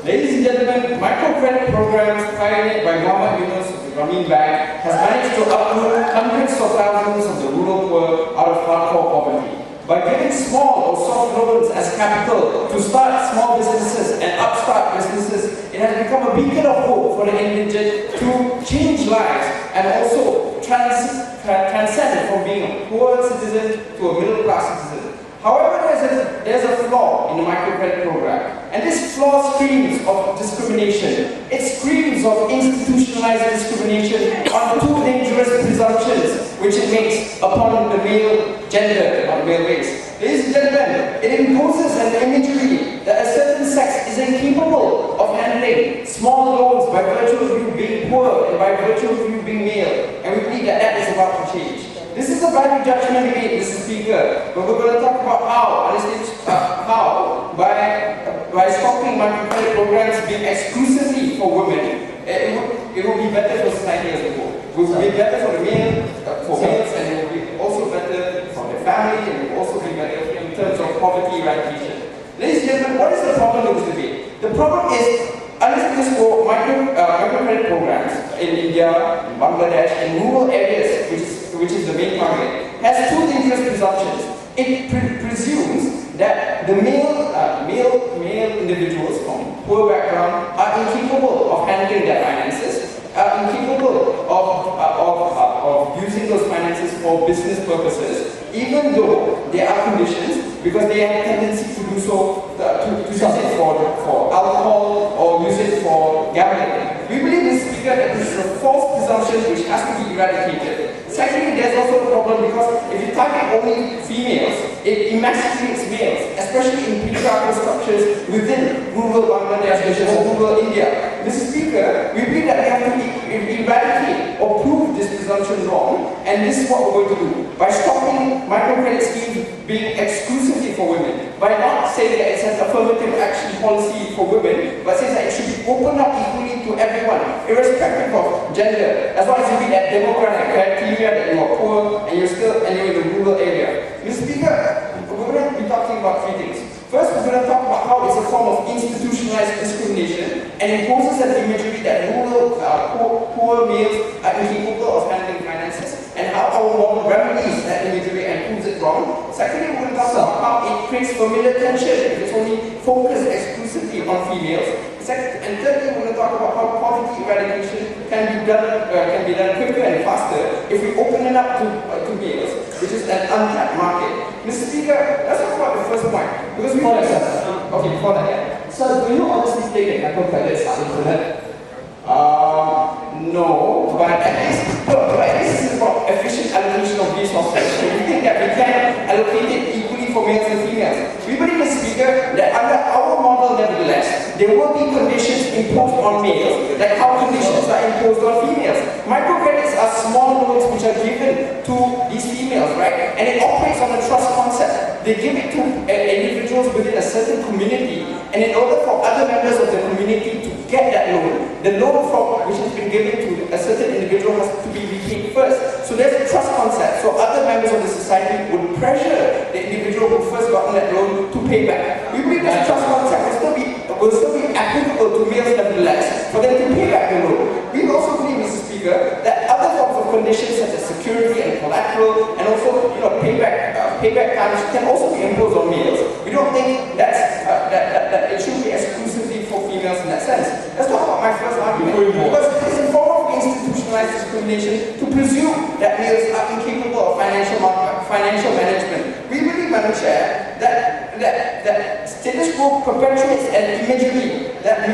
Ladies and gentlemen, microcredit programs pioneered by Muhammad Yunus of the Grameen Bank has managed to uproot hundreds of thousands of the rural poor out of hardcore poverty. By giving small or soft loans as capital to start small businesses and upstart businesses, it has become a beacon of hope for the indigent to change lives and also transcend from being a poor citizen to a middle-class citizen. However, there's a flaw in the microcredit program, and this flaw screams of discrimination. It screams of institutionalized discrimination on two dangerous presumptions which it makes upon the male gender, or male race. Ladies and gentlemen, it imposes an imagery that a certain sex is incapable of handling small loans by virtue of you being poor and by virtue of you being male, and we believe that that is about to change. This is a value judgment debate, Mr. Speaker, but we're going to talk about how by stopping microcredit programs being exclusively for women, it will be better for society as a whole. It will be better for the males, and it will be also better for the family, and it will also be better in terms of poverty eradication. Ladies and gentlemen, what is the problem with this debate? The problem is, unless for microcredit programs in India, in Bangladesh, and rural areas, which is the main target, has two dangerous presumptions. It presumes that the male individuals from poor background are incapable of handling their finances, are incapable of using those finances for business purposes, even though there are conditions, because they have a tendency to do so, to use it for alcohol or use it for gambling. We believe, Mr. Speaker, that this is a false presumption which has to be eradicated. Secondly, there's also a problem because if you target only females, it emasculates males, especially in patriarchal structures within rural Bangladesh or rural India. Mr. Speaker, we believe that we have to eradicate or prove this presumption wrong, and this is what we're going to do by stopping microcredit schemes being exclusively for women, by not saying that it's an affirmative action policy for women, but says that it should be opened up equally to everyone, irrespective of gender, as long as you meet that demographic criteria that you are poor and you're in the rural area. Mr. Speaker, we're going to be talking about three things. First, we're going to talk about how it's a form of institutionalized discrimination and imposes an imagery that rural poor males are incapable of handling finances, and how our model remedies that imagery and proves it wrong. Secondly, we're going to talk about how it creates familiar tension if it's only focused exclusively on females. And thirdly, we're going to talk about how poverty eradication can be done quicker and faster if we open it up to males, which is an untapped market. Mr. Speaker, let's talk about the first point. Because we before that, yeah. So, do you honestly think that microcredits are infinite? No, but at least this is about efficient allocation of resources. We think that we can allocate it equally for males and females. We believe, Mr. Speaker, that under our model, nevertheless, there will be conditions imposed on males, like how conditions are imposed on females. Microcredits are small loans which are given to these females, right? And it operates on a trust concept. They give it to individuals within a certain community, and in order for other members of the community to get that loan, the loan which has been given to a certain individual has to be repaid first. So there's a trust concept. So other members of the society would pressure the individual who first got that loan to pay back. We believe this trust concept will still be applicable to males nevertheless, for them to pay back the loan. We also believe, Mr. Speaker, that other forms of conditions such as security and collateral, and also payback times can also be imposed on males. We don't think that it should be exclusively for females in that sense. Let's talk about my first argument. Because it is a form of institutionalized discrimination to presume that males are incapable of financial management. We believe, Madam Chair, that status quo perpetuates an imagery that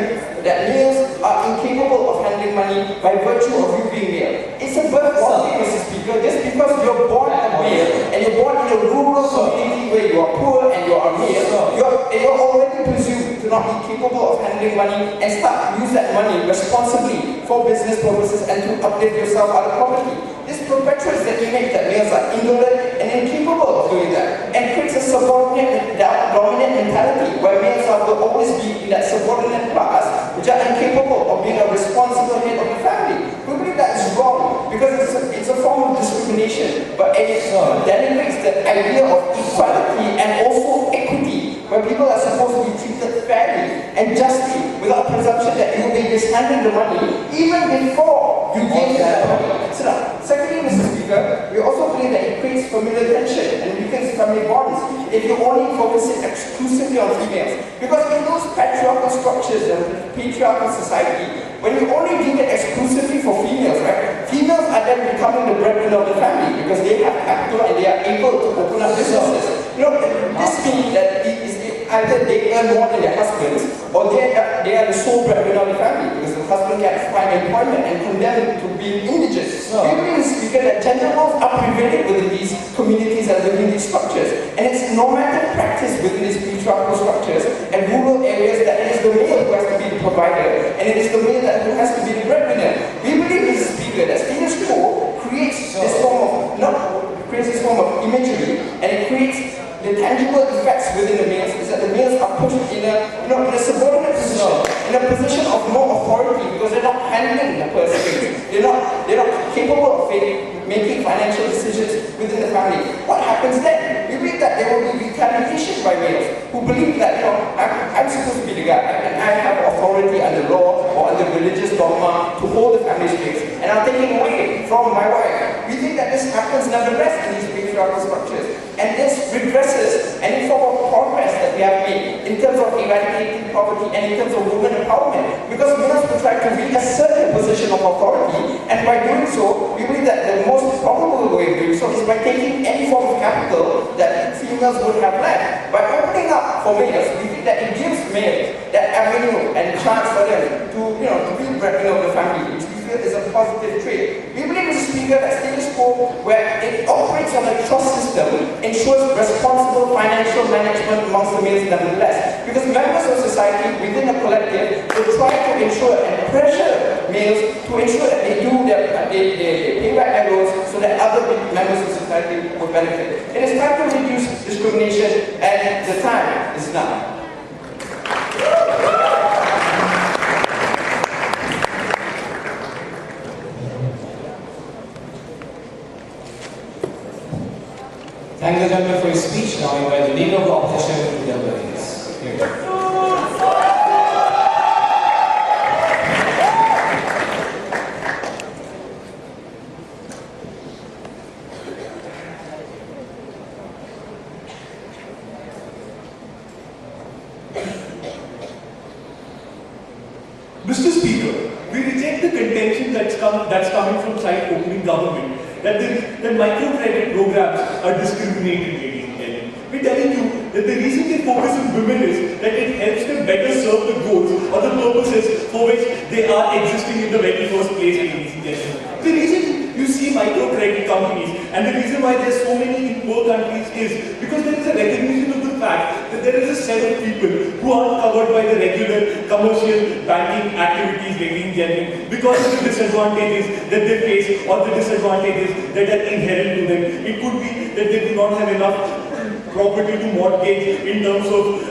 males are incapable of handling money by virtue of you being male. It's a birth logic, Mr. Speaker. Just because you're born a male and you're born in a rural community where you are poor and you are male, you're already presumed to not be capable of handling money and start to use that money responsibly for business purposes and to uplift yourself out of poverty. This perpetuates the image that males are indolent and incapable of doing that, and creates a subordinate, dominant mentality where males will always be in that subordinate class which are incapable of being a responsible head of the family. We believe that is wrong because it's a form of discrimination, but it denigrates the idea of equality and also equity, where people are supposed to be treated fairly. and justly, without presumption that you will be mishandling the money even before you give that money. So now, secondly, Mr. Speaker, we also believe that it creates familial tension and weakens family bonds if you only focus it exclusively on females. Because in those patriarchal structures and patriarchal society, when you only give it exclusively for females, right? Females are then becoming the breadwinner of the family because they have capital and they are able to open up businesses. You know, this means that either they earn more than their husbands or they are the sole breadwinner of the family because the husband can't find employment and condemned to being indigent. We believe, Speaker, that gender roles are prevailing within these communities and within these structures, and it's normative practice within these patriarchal structures and rural areas that it is the male who has to be the provider and it is the male who has to be the breadwinner. We believe, Mr. Speaker, that status quo creates this form of imagery and it creates the tangible effects within the males is that the males are put in a subordinate position, in a position of no authority because they're not handling the purse strings. They're not capable of making financial decisions within the family. What happens then? We believe that there will be retaliation by males who believe that I'm supposed to be the guy and I have authority under law or under religious dogma to hold the family strings and I'm taking away from my wife. We think that this happens nonetheless in these patriarchal structures. And this regresses any form of progress that we have made in terms of eradicating poverty and in terms of women empowerment. Because males will try to reassert their position of authority, and by doing so, we believe that the most probable way of doing so is by taking any form of capital that females would have left. By opening up for males, we think that it gives males that avenue and chance for them to be the breadwinner of the family, which we feel is a positive trait. We believe, Mr. Speaker, that status quo, where it operates on a trust system, ensures responsible financial management amongst the males nonetheless. Because members of society within a collective will try to ensure and pressure males to ensure that they pay back their loans so that other members of society will benefit. It is time to reduce discrimination and the time is now. Thank the gentleman for his speech. Now I invite the leader of the opposition to deliver his. Here you go. Mr. Speaker, we reject the contention that's coming from side opening government that microcredit programs are discriminating, ladies and gentlemen. We're telling you that the reason they focus on women is that it helps them better serve the goals or the purposes for which they are existing in the very first place, ladies and gentlemen. The reason you see microcredit companies and the reason why there's so many in poor countries is because there is a recognition of the fact that there is a set of people who aren't covered by the regular commercial banking activities, ladies and gentlemen, because of the disadvantages that they face or the disadvantages that are inherent to them. It could be that they do not have enough property to mortgage in terms of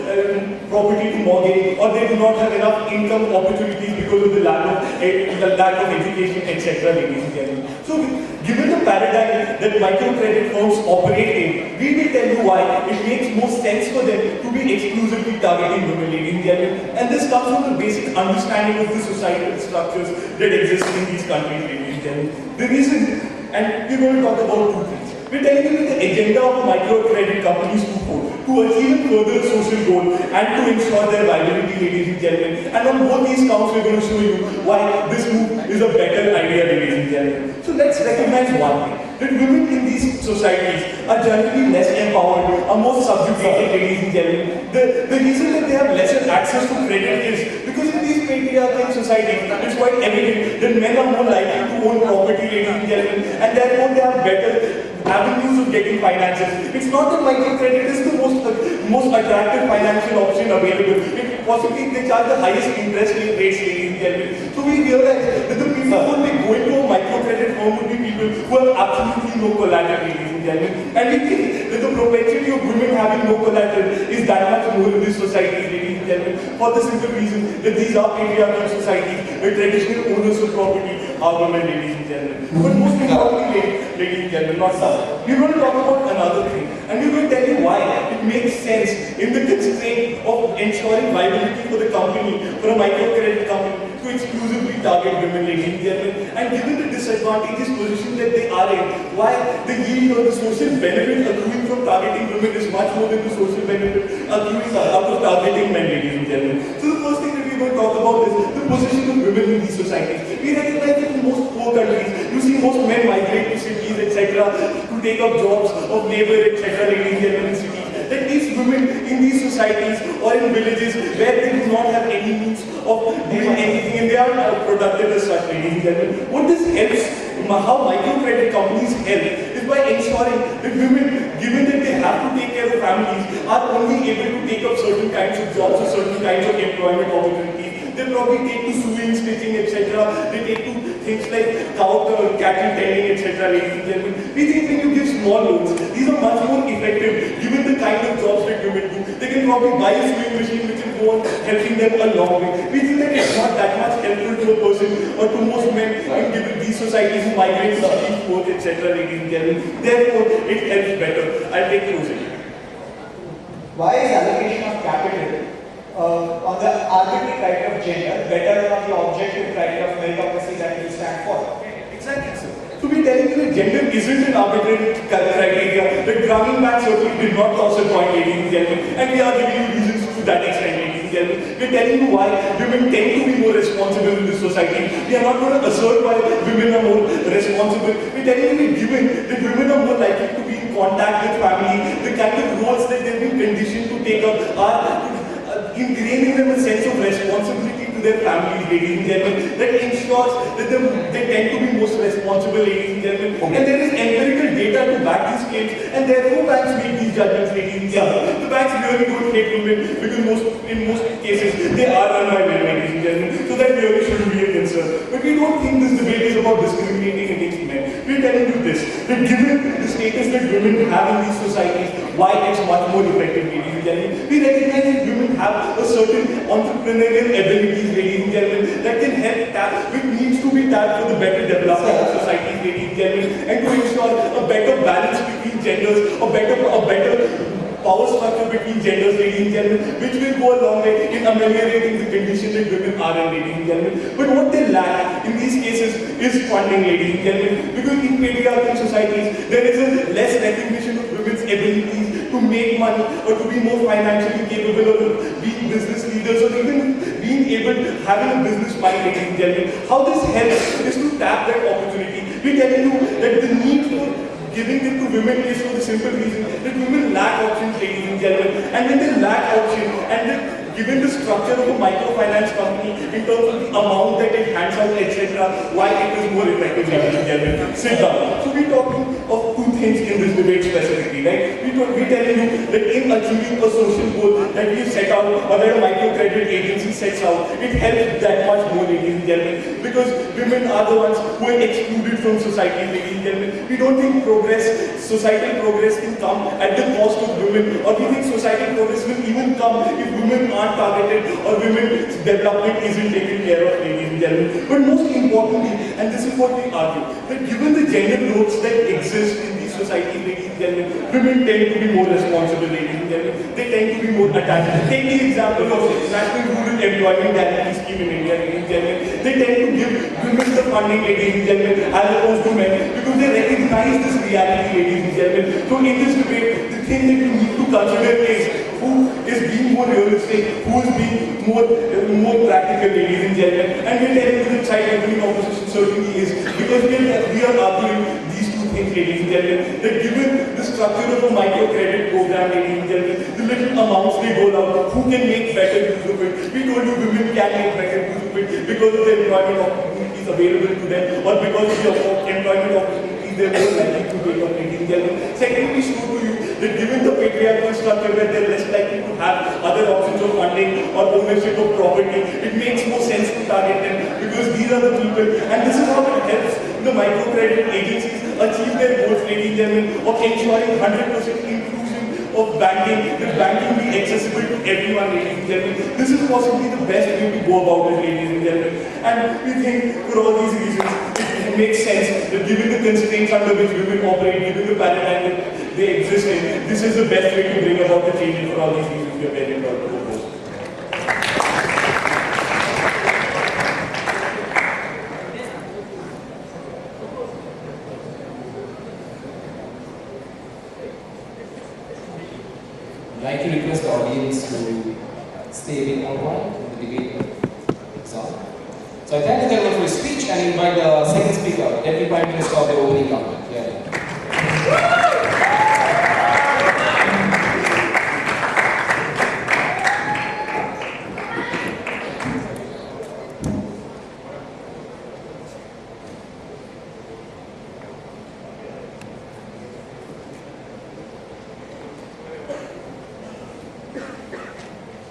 property to mortgage, or they do not have enough income opportunities because of the lack of education, etc., ladies and gentlemen. So, given the paradigm that microcredit firms operate in, we will tell you why it makes more sense for them to be exclusively targeting women, ladies and gentlemen. And this comes from the basic understanding of the societal structures that exist in these countries, ladies and gentlemen. The reason, and we're going to talk about two things. We're telling you that the agenda of a microcredit company is twofold: to achieve a further social goal and to ensure their viability, ladies and gentlemen. And on both these counts, we're going to show you why this move is a better idea, ladies and gentlemen. So let's recognize one thing, that women in these societies are generally less empowered, are more subjugated, ladies and gentlemen. The reason that they have lesser access to credit is because in these patriarchal societies, it's quite evident that men are more likely to own property, ladies and gentlemen, and therefore they have better avenues of getting finances. It's not that microcredit is the most attractive financial option available. Possibly they charge the highest interest rates, ladies and gentlemen. So we realize that the people who would be going to a microcredit firm would be people who have absolutely no collateral, ladies and gentlemen. And we think that the propensity of women having no collateral is that much more in this society, ladies and gentlemen, for the simple reason that these are patriarchal societies where traditional owners of property are women, ladies and gentlemen. But most importantly, ladies and gentlemen, not some. We're going to talk about another thing. And we're going to tell you why it makes sense in the constraint of ensuring viability for the company, for a microcredit company, to exclusively target women, ladies and gentlemen. And given the disadvantageous position that they are in, why the yield or the social benefit accruing from targeting women is much more than the social benefit accruing out of targeting men, ladies and gentlemen. So the first thing that we're going to talk about is the position of women in these societies. We recognize that in most poor countries, you see most men migrate to cities, etc., to take up jobs of labor, etc., ladies and gentlemen, in cities. That these women in these societies or in villages where they do not have any means of doing anything and they are not productive as such, ladies and gentlemen. What this helps, how microcredit companies help, is by ensuring that women, given that they have to take care of families, are only able to take up certain kinds of jobs or certain kinds of employment opportunities. They probably take to sewing, stitching, etc. They take to things like cattle tending, etc. Ladies and gentlemen, we think when you give small loans, these are much more effective given the kind of jobs that women do. They can probably buy a sewing machine which will go on helping them a long way. We think that it's not that much helpful to a person or to most men given these societies who migrate to cities, ports, etc. Ladies and gentlemen, therefore it helps better. I'll take closing. Why is allocation of capital on the arbitrary criteria of gender better than on the objective criteria of meritocracy that we stand for? Exactly, sir. So we're telling you that gender isn't an arbitrary criteria. The Grameen Bank certainly did not toss a coin, ladies and gentlemen, and we are giving you reasons to that extent, ladies and gentlemen. We're telling you why women tend to be more responsible in this society. We are not going to assert why women are more responsible. We're telling you given that women are more likely to be in contact with family, the kind of roles that they've been conditioned to take up are ingraining them a sense of responsibility to their families, ladies and gentlemen, that ensures that they tend to be most responsible, ladies and gentlemen. And there is empirical data to back these claims, and therefore banks make these judgments, ladies and gentlemen. The banks really don't hate women because in most cases they are run by men, ladies and gentlemen. So that really shouldn't be a concern. But we don't think this debate is about discriminating against men. We're telling you this, that given the status that women have in these societies, why it's much more effective, ladies and gentlemen. We recognize that women have a certain entrepreneurial abilities, ladies and gentlemen, that can help tap, which needs to be tapped for the better development of societies, ladies and gentlemen, and to ensure a better balance between genders, a better power structure between genders, ladies and gentlemen, which will go a long way in ameliorating the condition that women are in, ladies and gentlemen. But what they lack in these cases is funding, ladies and gentlemen, because in patriarchal societies, there is a less recognition of women's abilities to make money or to be more financially capable of being business leaders or even being able to having a business mind, ladies and gentlemen. How this helps is to tap that opportunity. We're telling you that the need for giving it to women is for the simple reason that women lack options, ladies and gentlemen. And when they lack options, and given the structure of a microfinance company in terms of the amount that it hands out, etc., why it is more effective, ladies and gentlemen. Sit down. So we're talking of two things in this debate specifically, right? We're telling you that in achieving a social goal that we've set out, or that a microcredit agency sets out, it helps that much more, ladies and gentlemen, because women are the ones who are excluded from society, ladies and gentlemen. We don't think societal progress can come at the cost of women, or we think societal progress will even come if women aren't targeted or women's development isn't taken care of, ladies and gentlemen. But most importantly, and this is what we argue, that given the gender roles that exist in these societies, ladies and gentlemen, women tend to be more responsible, ladies and gentlemen. They tend to be more attached. Take the example of National Rural Employment Guarantee Scheme in India, ladies and gentlemen. They tend to give women the funding, ladies and gentlemen, as opposed to men, because they recognize this reality, ladies and gentlemen. So in this debate, the thing that you need to consider is who is being more realistic, who is being more practical, ladies and gentlemen. And we're telling you that child opening opposition certainly is, because we are arguing these two things, ladies and gentlemen, that given the structure of a microcredit program, ladies and gentlemen, the little amounts they go out, who can make better use of it? We told you women can make better use of it because of the employment opportunities available to them, or because of the employment opportunities they're more likely to take up, ladies and gentlemen. Secondly, we show to you that given the patriarchal structure where they're less likely to have other options of funding or ownership of property, it makes more sense to target them because these are the people, and this is how it helps the microcredit agencies achieve their goals, ladies and gentlemen, of ensuring 100% inclusion of banking, that banking be accessible to everyone, ladies and gentlemen. This is possibly the best way to go about it, ladies and gentlemen. And we think for all these reasons, it makes sense that given the constraints under which women operate, given the paradigm that they exist in, this is the best way to bring about the change, and for all these reasons we are very proud to propose. I'd like to request the audience to stay a bit more quiet in the debate zone. So I thank the gentleman for his speech and invite the second speaker, Deputy Prime Minister of the opening government.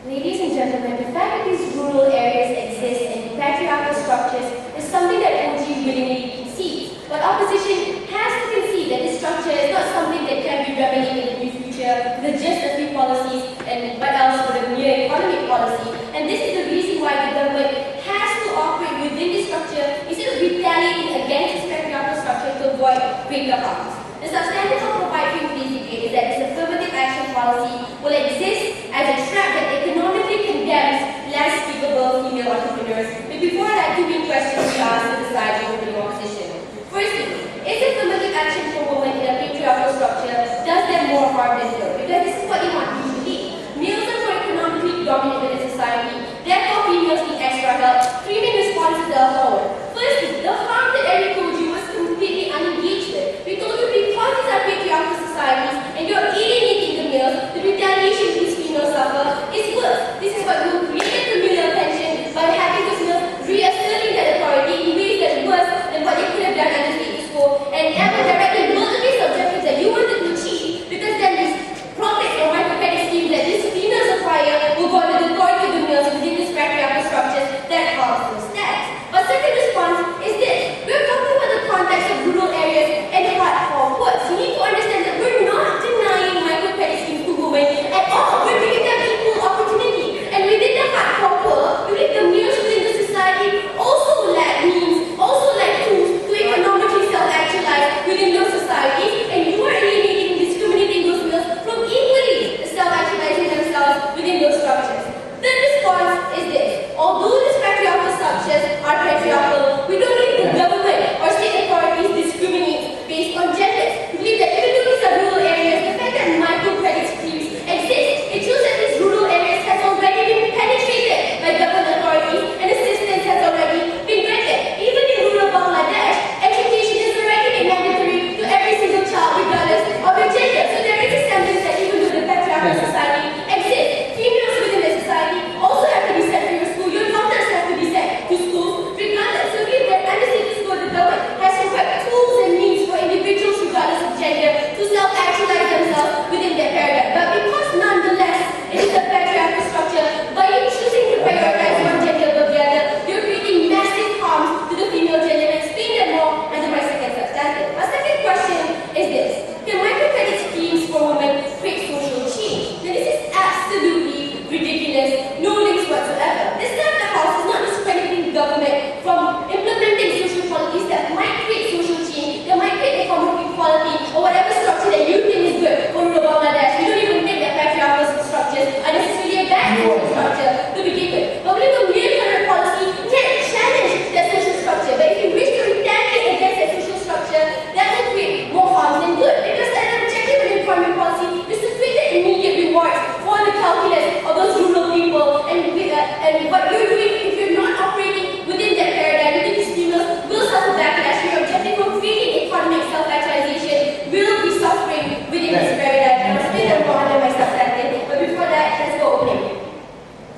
Ladies and gentlemen, the fact that these rural areas exist in patriarchal structures is something that OG willingly concedes. But opposition has to concede that this structure is not something that can be remedied in the near future with just a few policies and what else with a mere economic policy. And this is the reason why the government has to operate within this structure instead of retaliating against this patriarchal structure to avoid greater harms. The substantive of providing for this debate is that this affirmative action policy will exist as a trap that economically condemns less capable female entrepreneurs. But before that, two main questions we ask to the side of the opposition. Firstly, is affirmative action for women in a patriarchal structure, does them more harm than good? Because this is what they want you to believe. Males are more economically dominant within society, therefore females need extra help. Three main responses are followed. Firstly, the harm that Eric told you was completely unengaged with. We told you because these are patriarchal societies and you're alienating the males, the retaliation these females suffer is worse. This is what will create familial tension by having those males reasserting that authority in ways that are worse than what they could have done under status quo, and ever directly motivate objectives that you wanted to achieve, because then these profits or microcredit schemes that these females acquire will go under the authority of the males within this patriarchal structures that harms those stats. Our second response is this. We're talking about the context of rural areas and hard-core ports. You need to understand that we're not denying microcredit schemes to women at all. We're giving them equal opportunity. And within the hard-core poor, we believe the males within the society also lack means, also lack tools to economically self-actualize within those societies, and you are alienating and discriminating those males from equally self-actualizing themselves within those structures. The response is this. Although these patriarchal structures are patriarchal, we don't believe the government or state authorities discriminate based on genders. We believe that even though these are rural areas, the fact that microcredit schemes exist, it shows that these rural areas has already been penetrated by government authorities and assistance has already been granted. Even in rural Bangladesh, education is already made mandatory to every single child regardless of their gender. So there is a semblance that even though the patriarchal society exists, females within the society also have to be sent to school. Your daughters have to be sent to school regardless. So we that under status quo, the government has to provide tools and means for individuals regardless of gender to self-actualize themselves within their paradigm. But because nonetheless it is a patriarchal structure, by you choosing to prioritize one gender above the other, you're creating massive harms to the female gender and explain them more under my second substantive. My second question is this. Can microcredit schemes for women create social change? Now this is absolutely ridiculous, no links whatsoever. This time the House is not discrediting government from implementing social policies that might create social change, that might create economic equality, or whatever structure that you think is good for rural Bangladesh. We don't even think that patriarchal structures are necessarily a bad social structure to begin with. But we have a mere current policy can challenge that social structure. But if you wish to retaliate against that social structure, that will create more harm than good. Because an objective of employment policy is to create the immediate rewards for the calculus of those rural people, and what you're doing if you're not operating within that paradigm, within these females will suffer backlash. Your objective of creating economic self-actualization will be suffering within this paradigm. And I'll explain that more under my substantive. But before that, let's go opening.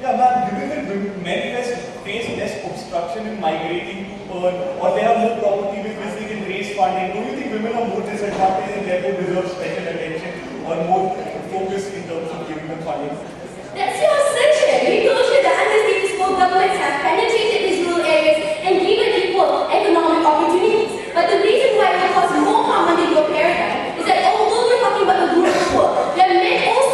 Yeah, ma'am, given that men face less obstruction in migrating to earn, or they have more property with which they can raise funding, do you think women are more disadvantaged and therefore deserve special attention or more focus in terms of giving them funding? That's your assertion. We told you that under status quo governments have penetrated these rural areas and given equal economic opportunities. But the reason why it will cause more harm under your paradigm is that although we're talking about the rural poor, there are men also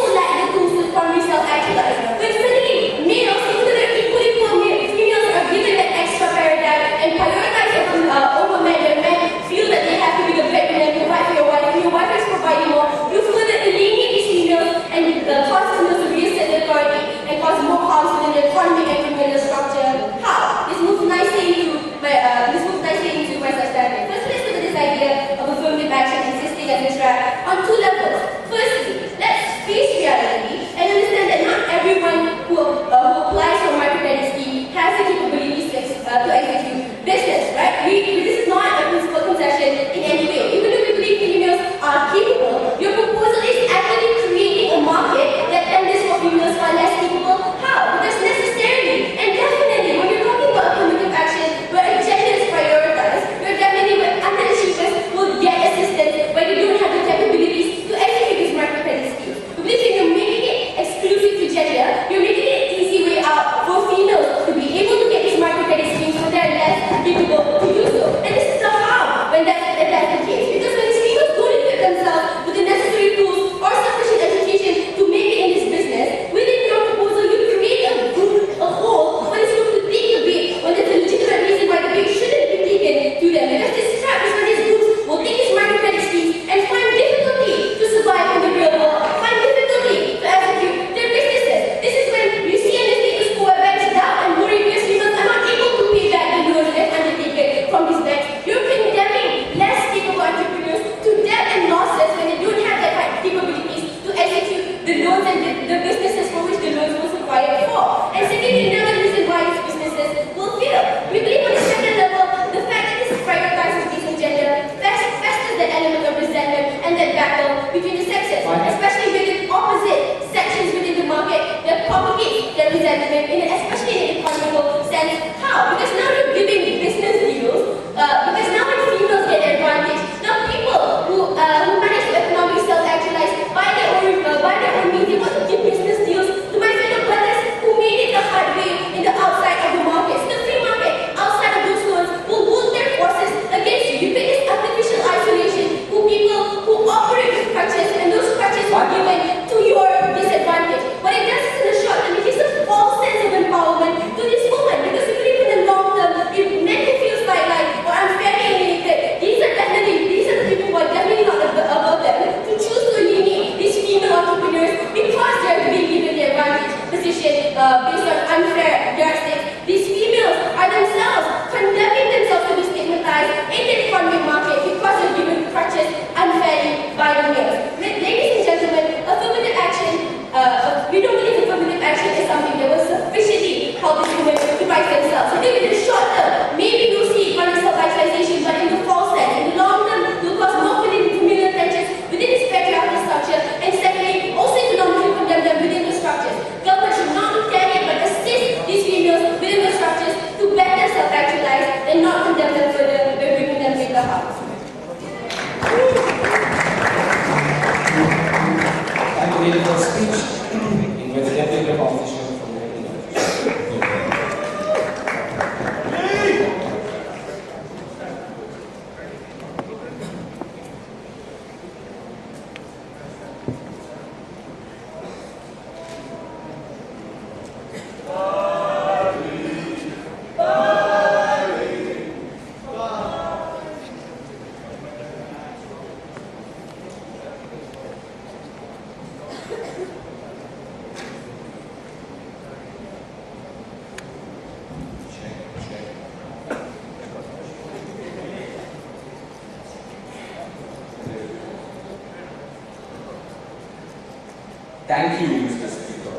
Thank you, Mr. Speaker.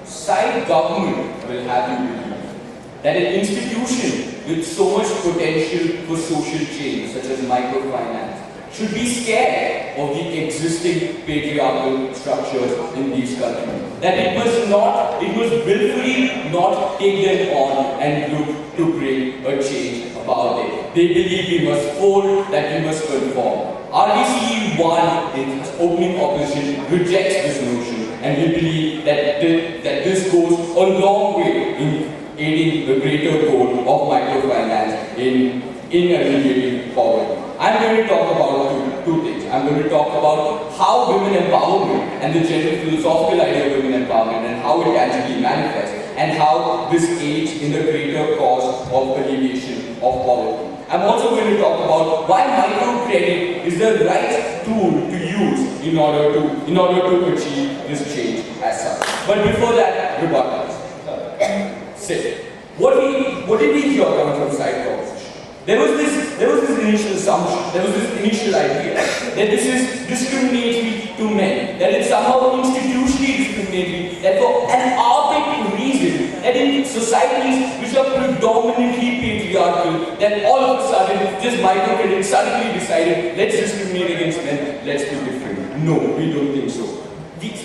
Side government will have you believe that an institution with so much potential for social change, such as microfinance, should be scared of the existing patriarchal structures in these countries. That it must willfully not take them on and look to bring a change about it. They believe we must fold, that we must conform. RVCE 1 in its opening opposition rejects this notion, and we believe that this goes a long way in aiding the greater goal of microfinance in alleviating poverty. I'm going to talk about two things. I'm going to talk about how women empowerment and the general philosophical idea of women empowerment and how it actually manifests, and how this aids in the greater cause of alleviation of poverty. I'm also going to talk about why microcredit is the right tool to use in order to achieve this change as such. But before that, rebuttals. Sit. What did we hear coming from side proposition? There was this initial assumption, there was this initial idea that this is discriminatory to men, that it's somehow institutionally discriminatory, that for an arbitrary reason, that in societies which are predominantly patriarchal, that all of a sudden, just microcredit suddenly decided, let's discriminate against men, let's be different. No, we don't think so.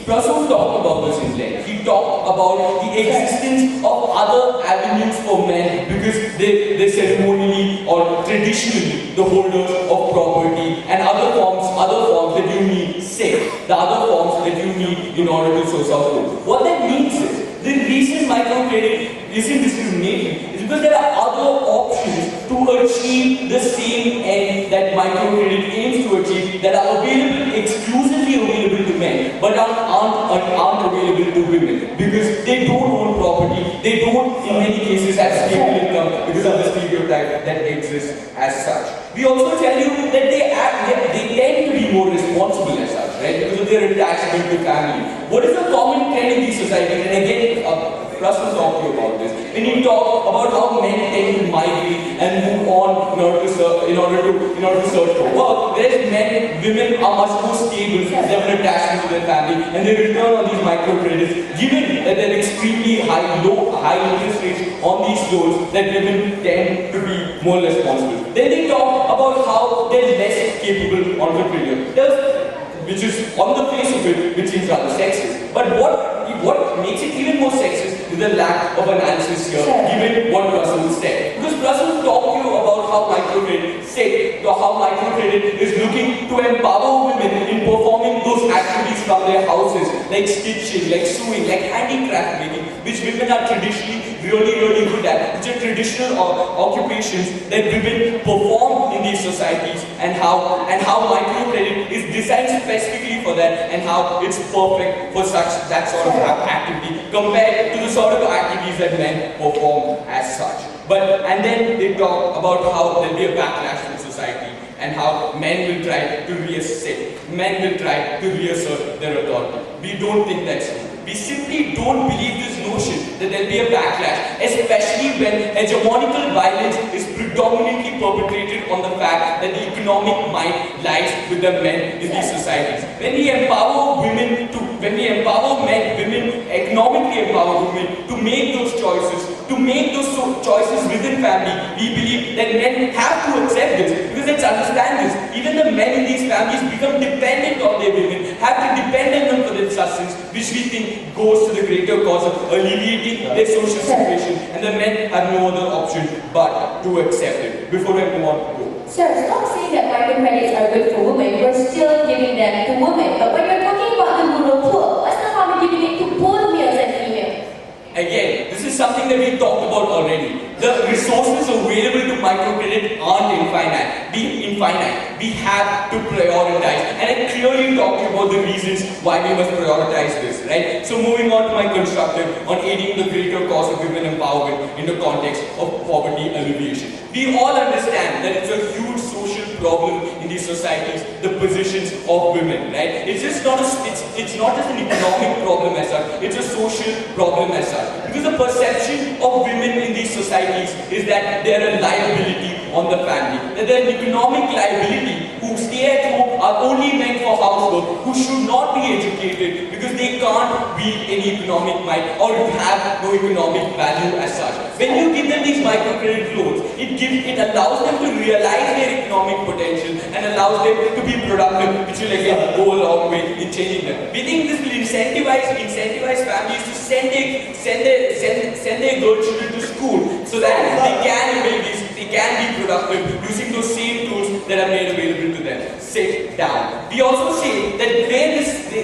Prasun talked about this in length. He talked about the existence of other avenues for men because they're ceremonially or traditionally the holders of property, and other forms that you need, say, the other forms that you need in order to source out food. What that means is, the reason microcredit isn't discriminating is because there are other options to achieve the same end that microcredit aims to achieve, that are exclusively available to men, but aren't available to women, because they don't own property, they don't in many cases have stable income because of the stereotype that exists as such. We also tell you that they tend to be more responsible as such, right, because of their attachment to family. What is the common trend in these societies? And again, Prasun talked to you about this. When you talk about how men tend to migrate and move on in order to search for work, whereas women are much more stable, they have an attachment to their family, and they return on these microcredits, given that there are extremely high interest rates on these loans, that women tend to be more responsible. Then they talk about how they're less capable entrepreneurs, which is on the face of it, which seems rather sexist. But what makes it even more sexist is the lack of analysis here, given what Prasun said. Because Prasun talked to you about how microcredit is looking to empower women in performing those activities from their houses, like stitching, like sewing, like handicraft making, which women are traditionally really good at, which are traditional occupations that women perform in these societies, and how microcredit is designed specifically for that, and how it's perfect for that sort of activity compared to the sort of activities that men perform as such. And then they talk about how there'll be a backlash in society, and how men will try to reassert their authority. We don't think that's true. We simply don't believe this notion that there'll be a backlash, especially when hegemonical violence is predominantly perpetrated on the fact that the economic might lies with the men in these societies. When we empower women, economically empower women to make those choices, within family, we believe that men have to accept this, because let's understand this. Even the men in these families become dependent on their women, have to depend on them for their sustenance, which we think goes to the greater cause of alleviating their social situation, and the men have no other option but to accept it. Before I move on, go. Sir, stop saying that microcredits are good for women. You're still giving them to women. But when you're talking about the rural poor, what's the harm in giving it to both males and females? Again, this is something that we talked about already. The resources available to microcredit aren't infinite. We have to prioritize. And I clearly talked about the reasons why we must prioritize this, right? So moving on to my constructive on aiding the greater cause of women empowerment in the context of poverty alleviation. We all understand that it's a huge social problem in these societies, the positions of women, right? It's not just an economic problem as such, it's a social problem as such. Because the perception of women in these societies is that they're a liability on the family. That they're an economic liability who stay at home, are only meant for housework, who should not be educated because they can't wield any economic might or have no economic value as such. When you give them these microcredit loans, it allows them to realize their economic potential and allows them to be productive, which will again go a long way in changing them. We think this will incentivize families to send their girl children to school so that they can be productive using those same tools that are made available to them. Sit down. We also say that where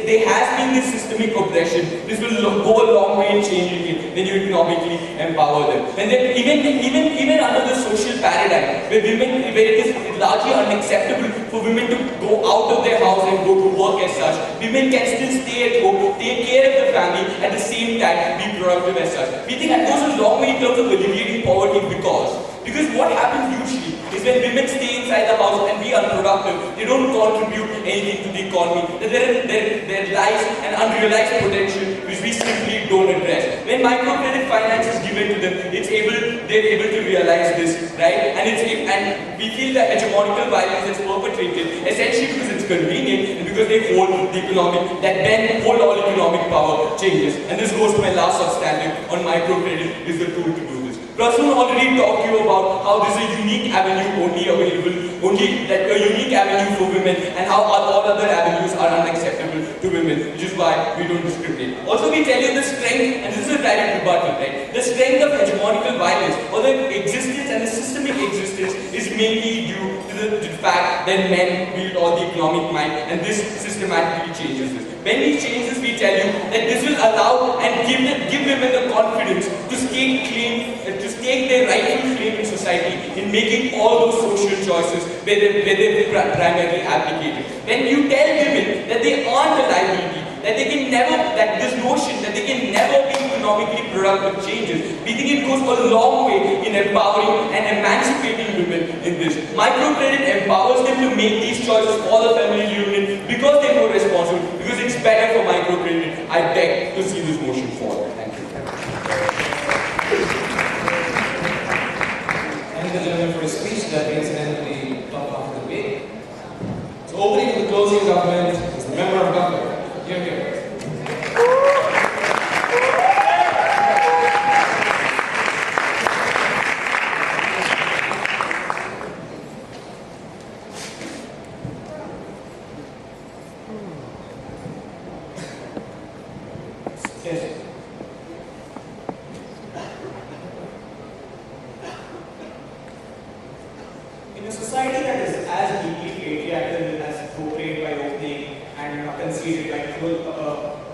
there has been this systemic oppression, this will go a long way in changing it when you economically empower them. And then even under the social paradigm, where it is largely unacceptable for women to go out of their house and go to work as such, women can still stay at home, take care of the family, at the same time be productive as such. We think that goes a long way in terms of alleviating poverty because what happens usually is when women stay inside the house and be unproductive, they don't contribute anything to the economy. Their lives and unrealized potential which we simply don't address. When microcredit finance is given to them, they're able to realize this, right? And we feel that hegemonical violence is perpetrated essentially because it's convenient and because they hold the economic, that men hold all economic power changes. And this goes to my last substandard on microcredit is the tool to do this. Prasun already talked to you about how this is a unique avenue only a unique avenue for women and how all other avenues are unacceptable to women, which is why we don't discriminate. Also, we tell you the strength, and this is a direct rebuttal, right? The strength of hegemonical violence, or the existence and the systemic existence, is mainly due to the fact that men wield all the economic might, and this systematically changes this. When we change this, we tell you that this will allow and give women the confidence to stake their rightful claim in society in making all those social choices where they're primarily advocated. When you tell women that they aren't a liability, that this notion that they can never be economically productive changes, we think it goes a long way in empowering and emancipating women in this. Microcredit empowers them to make these choices for the family union because they're more responsible, because it's better for microcredit. I beg to see this motion forward. Thank you. Thank the gentleman for his speech. That brings an end to the top half of the debate. So opening to the closing government is the member of government. Here, here. In a society that is as deeply patriarchal as portrayed by opening and conceded by full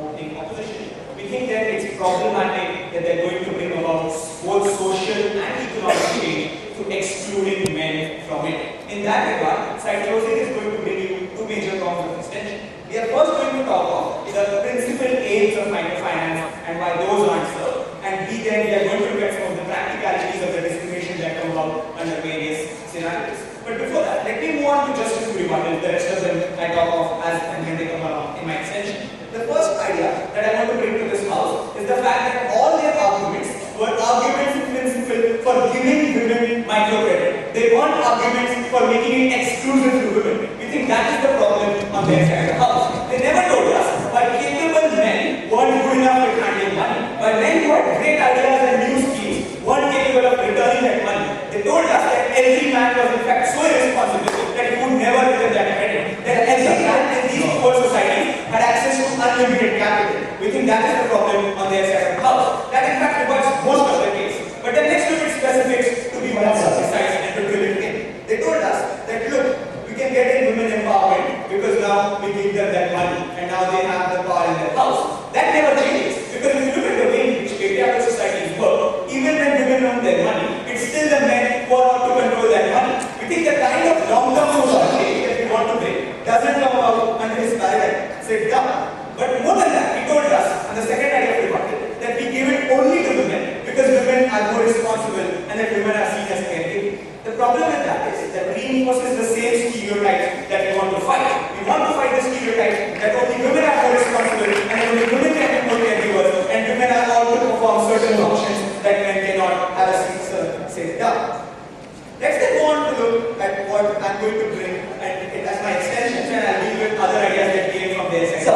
opening opposition, we think that it's problematic that they're going to bring about both social and economic change to excluding men from it. In that regard, side closing is going to bring you two major forms of extension. We are first going to talk about the principal aims of microfinance and why those aren't served. And we are going to look at some of the practicalities of the discrimination that come out under various scenarios. But before that, let me move on to justice to rebuttal. The rest of them I talk of as and when they come along in my extension. The first idea that I want to bring to this house is the fact that all their arguments were arguments in principle for giving women microcredit. They weren't arguments for making it exclusive to women. We think that is the problem on their side of the house. They never told us why capable men weren't good enough to handle money, why men who had great ideas and new schemes weren't capable of returning that money. They told us that every man was in fact so irresponsible that he would never return that credit. That every man in these poor societies had access to unlimited capital. We think that is the problem on their side of the house. That in fact regards most of the case. But then let's look at specifics to be more precise and to drill it in. They told us that look, we can get in women empowerment because now we give them that money and now they have the power in their house. That never changes because if you look at the way in which patriarchal societies work, even when women earn their money, it's still the men who are out to control that money. We think the kind of long-term social change that we want to bring doesn't come about under this paradigm. So it's dumb. But more than that, he told us, on the second idea of rebuttal, that we give it only to women because women are more responsible and that women are seen as caregiving. The problem with that is that reinforces the same stereotype that we want to fight. We want to fight the stereotype that only women are more responsible and only women can be more caregivers and women are all to perform certain functions that men cannot have a say down. Let's then go on to look at what I'm going to bring and as my extensions, and I'll deal with other ideas that came from their side.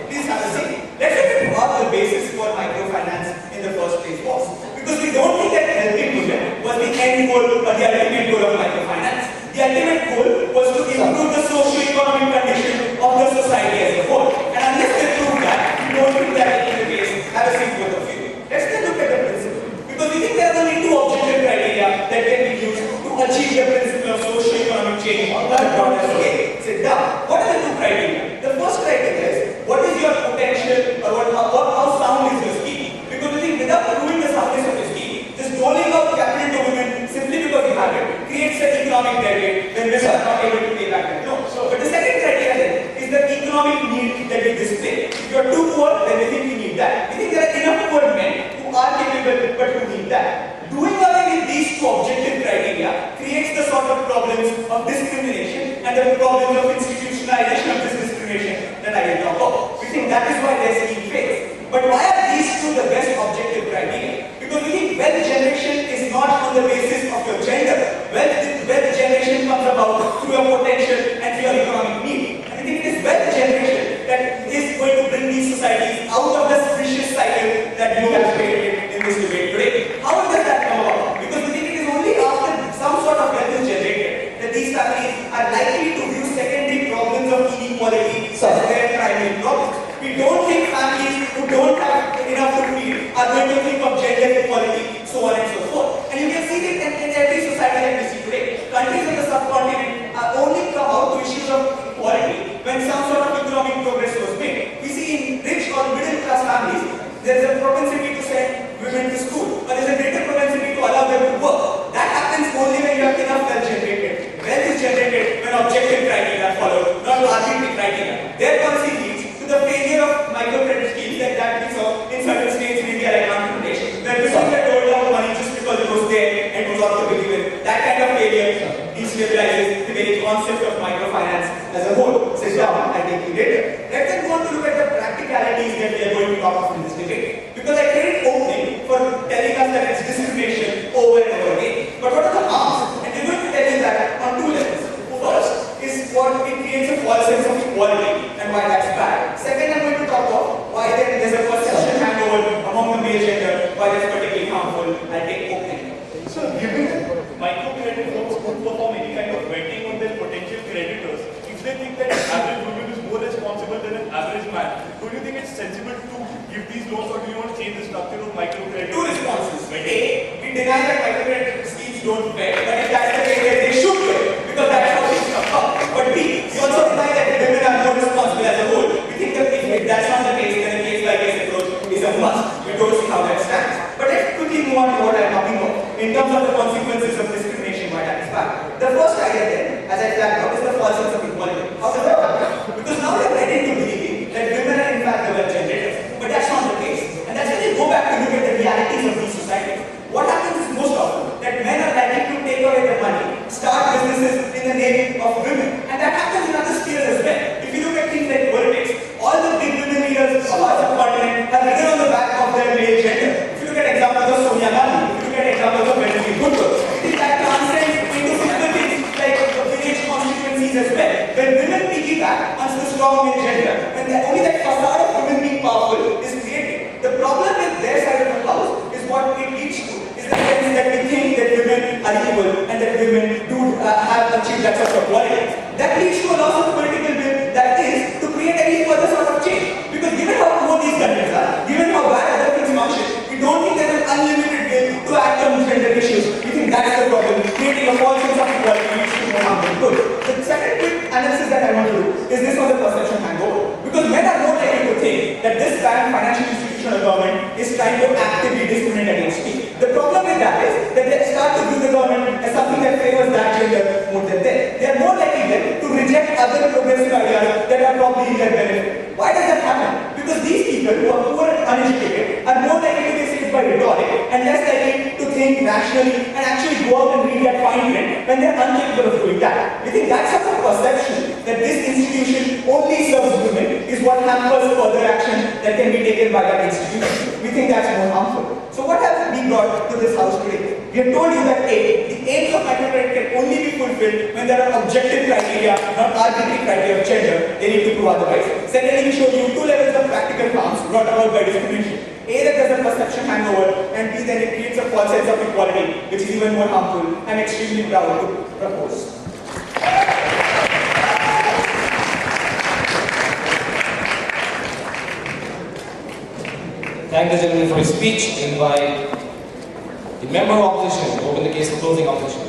Please have a seat. Let's look at what the basis for microfinance in the first place was. Because we don't think that helping women was the end goal or the ultimate goal of microfinance. The ultimate goal was to improve the socio-economic condition of the society as a whole. And unless they prove that, we don't think that in the case. Have a seat, both of you. Let's then look at the principle. Because we think there are only two objective criteria that can be used to achieve the principle of socio-economic change on the broader scale. Sit down. What are the two criteria? The first criteria is, what is your potential or how sound is your scheme? Because we think without proving the soundness of your scheme, just doling out capital to women simply because you have it creates an economic deficit when women are not able to pay back their loans. But the second criteria then is the economic need that we display. If you are too poor, then we think we need that. We think there are enough poor men who are capable but who need that. Doing away with these two objective criteria creates the sort of problems of discrimination and the problems of institutionalization of this discrimination that I will talk about. We think that is why their scheme fails. But why are these two the best objective criteria? Because we think wealth generation is not on the basis of your gender. Wealth generation comes about through your potential and through your economic need. And we think it is wealth generation that is going to bring these societies out of this vicious cycle that you have created in this debate today. How does that come about? Because we think it is only after some sort of wealth is generated that these families are likely to view secondary problems of inequality as their primary problems. We don't think families who don't have enough to feed are going to think of gender equality, so on and so forth. And you can see it in every society that we see today. Countries in the subcontinent only come out to issues of equality when some sort of economic progress was made. We see in rich or middle class families, there is a propensity to send women to school, but there is a greater propensity to allow them to work. That happens only when you have enough wealth generated. Wealth is generated when objective criteria are followed, not arbitrary criteria. Their policy leads to the failure of microcredit schemes that we saw in certain states in India like Andhra Pradesh, where women were doled out money just because it was there and was not to believe in. That kind of failure destabilizes the very concept of microfinance as a whole. Sit down, I'll take you later. Let's then go on to look at the practicalities that we are going to talk about in this debate. Because I created opening for telling us that it's discrimination over and over again. But what are the harms? And we're going to tell you that on two levels. First is what it creates a false sense of equality and why that's bad. Second, I'm going to talk about why there's a perception hangover among the male gender, why that's particularly harmful. I'll take opening. So, given microcredit loans could perform any kind of vetting on their potential creditors, if they think that an average woman is more responsible than an average man, don't you think it's sensible to give these loans, or do you want to change the structure of microcredit? Two responses. A, we deny that microcredit schemes don't vet, but if that's the case, then they should vet, because that's how things come up. But B, we also deny that women are more responsible as a whole. We think that if that's not the case, then a case-by-case approach is a must. We don't see how that stands. But let's quickly move on to what I'm talking about in terms of the consequences of discrimination, why that is bad. The first idea then, as I flagged out, is the false sense of equality. How does that happen? Because now we are ready to believe that women are in fact the wealth generators. But that's not the case. And that's when you go back to look at the realities of these societies. What happens is most often that men are likely to take away the money, start businesses in the name of women. And that happens in other spheres as well. If you look at things like politics, all the big women leaders of our subcontinent have ridden on the back of their male gender. If you look at examples of Sonia Gandhi, if you look at examples of Benjamin Butler, it is that transcends into physical things like village constituencies as well. When women piggyback on the strong male gender, and only that facade of women being powerful is created. The problem with their side of the house is what it leads to. Is the sense that we think that women are equal and that women do have achieved that sort of quality. That leads to a loss of political will, that is, to create any further sort of change. Because given how poor these countries are, given how bad other things function, we don't think there's an unlimited will to act on gender issues. We think that's the problem. Creating a false sense of equality leads to more harm than good. The second quick analysis that I want to do is this on the perception hangover. Because men are more likely to think that this bad financial institution or government is trying to actively discriminate against me. The problem with that is that they start to view the government as something that favors that gender more than them. They are more likely then to reject other progressive ideas that are probably in their benefit. Why does that happen? Because these people who are poor and uneducated are more likely to be saved by rhetoric and less likely to think rationally and actually go out and read that fine print when they are incapable of doing that. We think that sort of perception that this institution only serves women is what hampers further action that can be taken by that institution. We think that's more harmful. So what have we brought to this house today? We have told you that A, the aims of microcredit can only be fulfilled when there are objective criteria, not arbitrary criteria of gender. They need to prove otherwise. Secondly, we show you two levels of practical harms brought about by discrimination. A, that there's a perception hangover, and B, then it creates a false sense of equality, which is even more harmful. I'm extremely proud to propose. Thank the gentleman for his speech. Invite the member of opposition to open the case for closing opposition.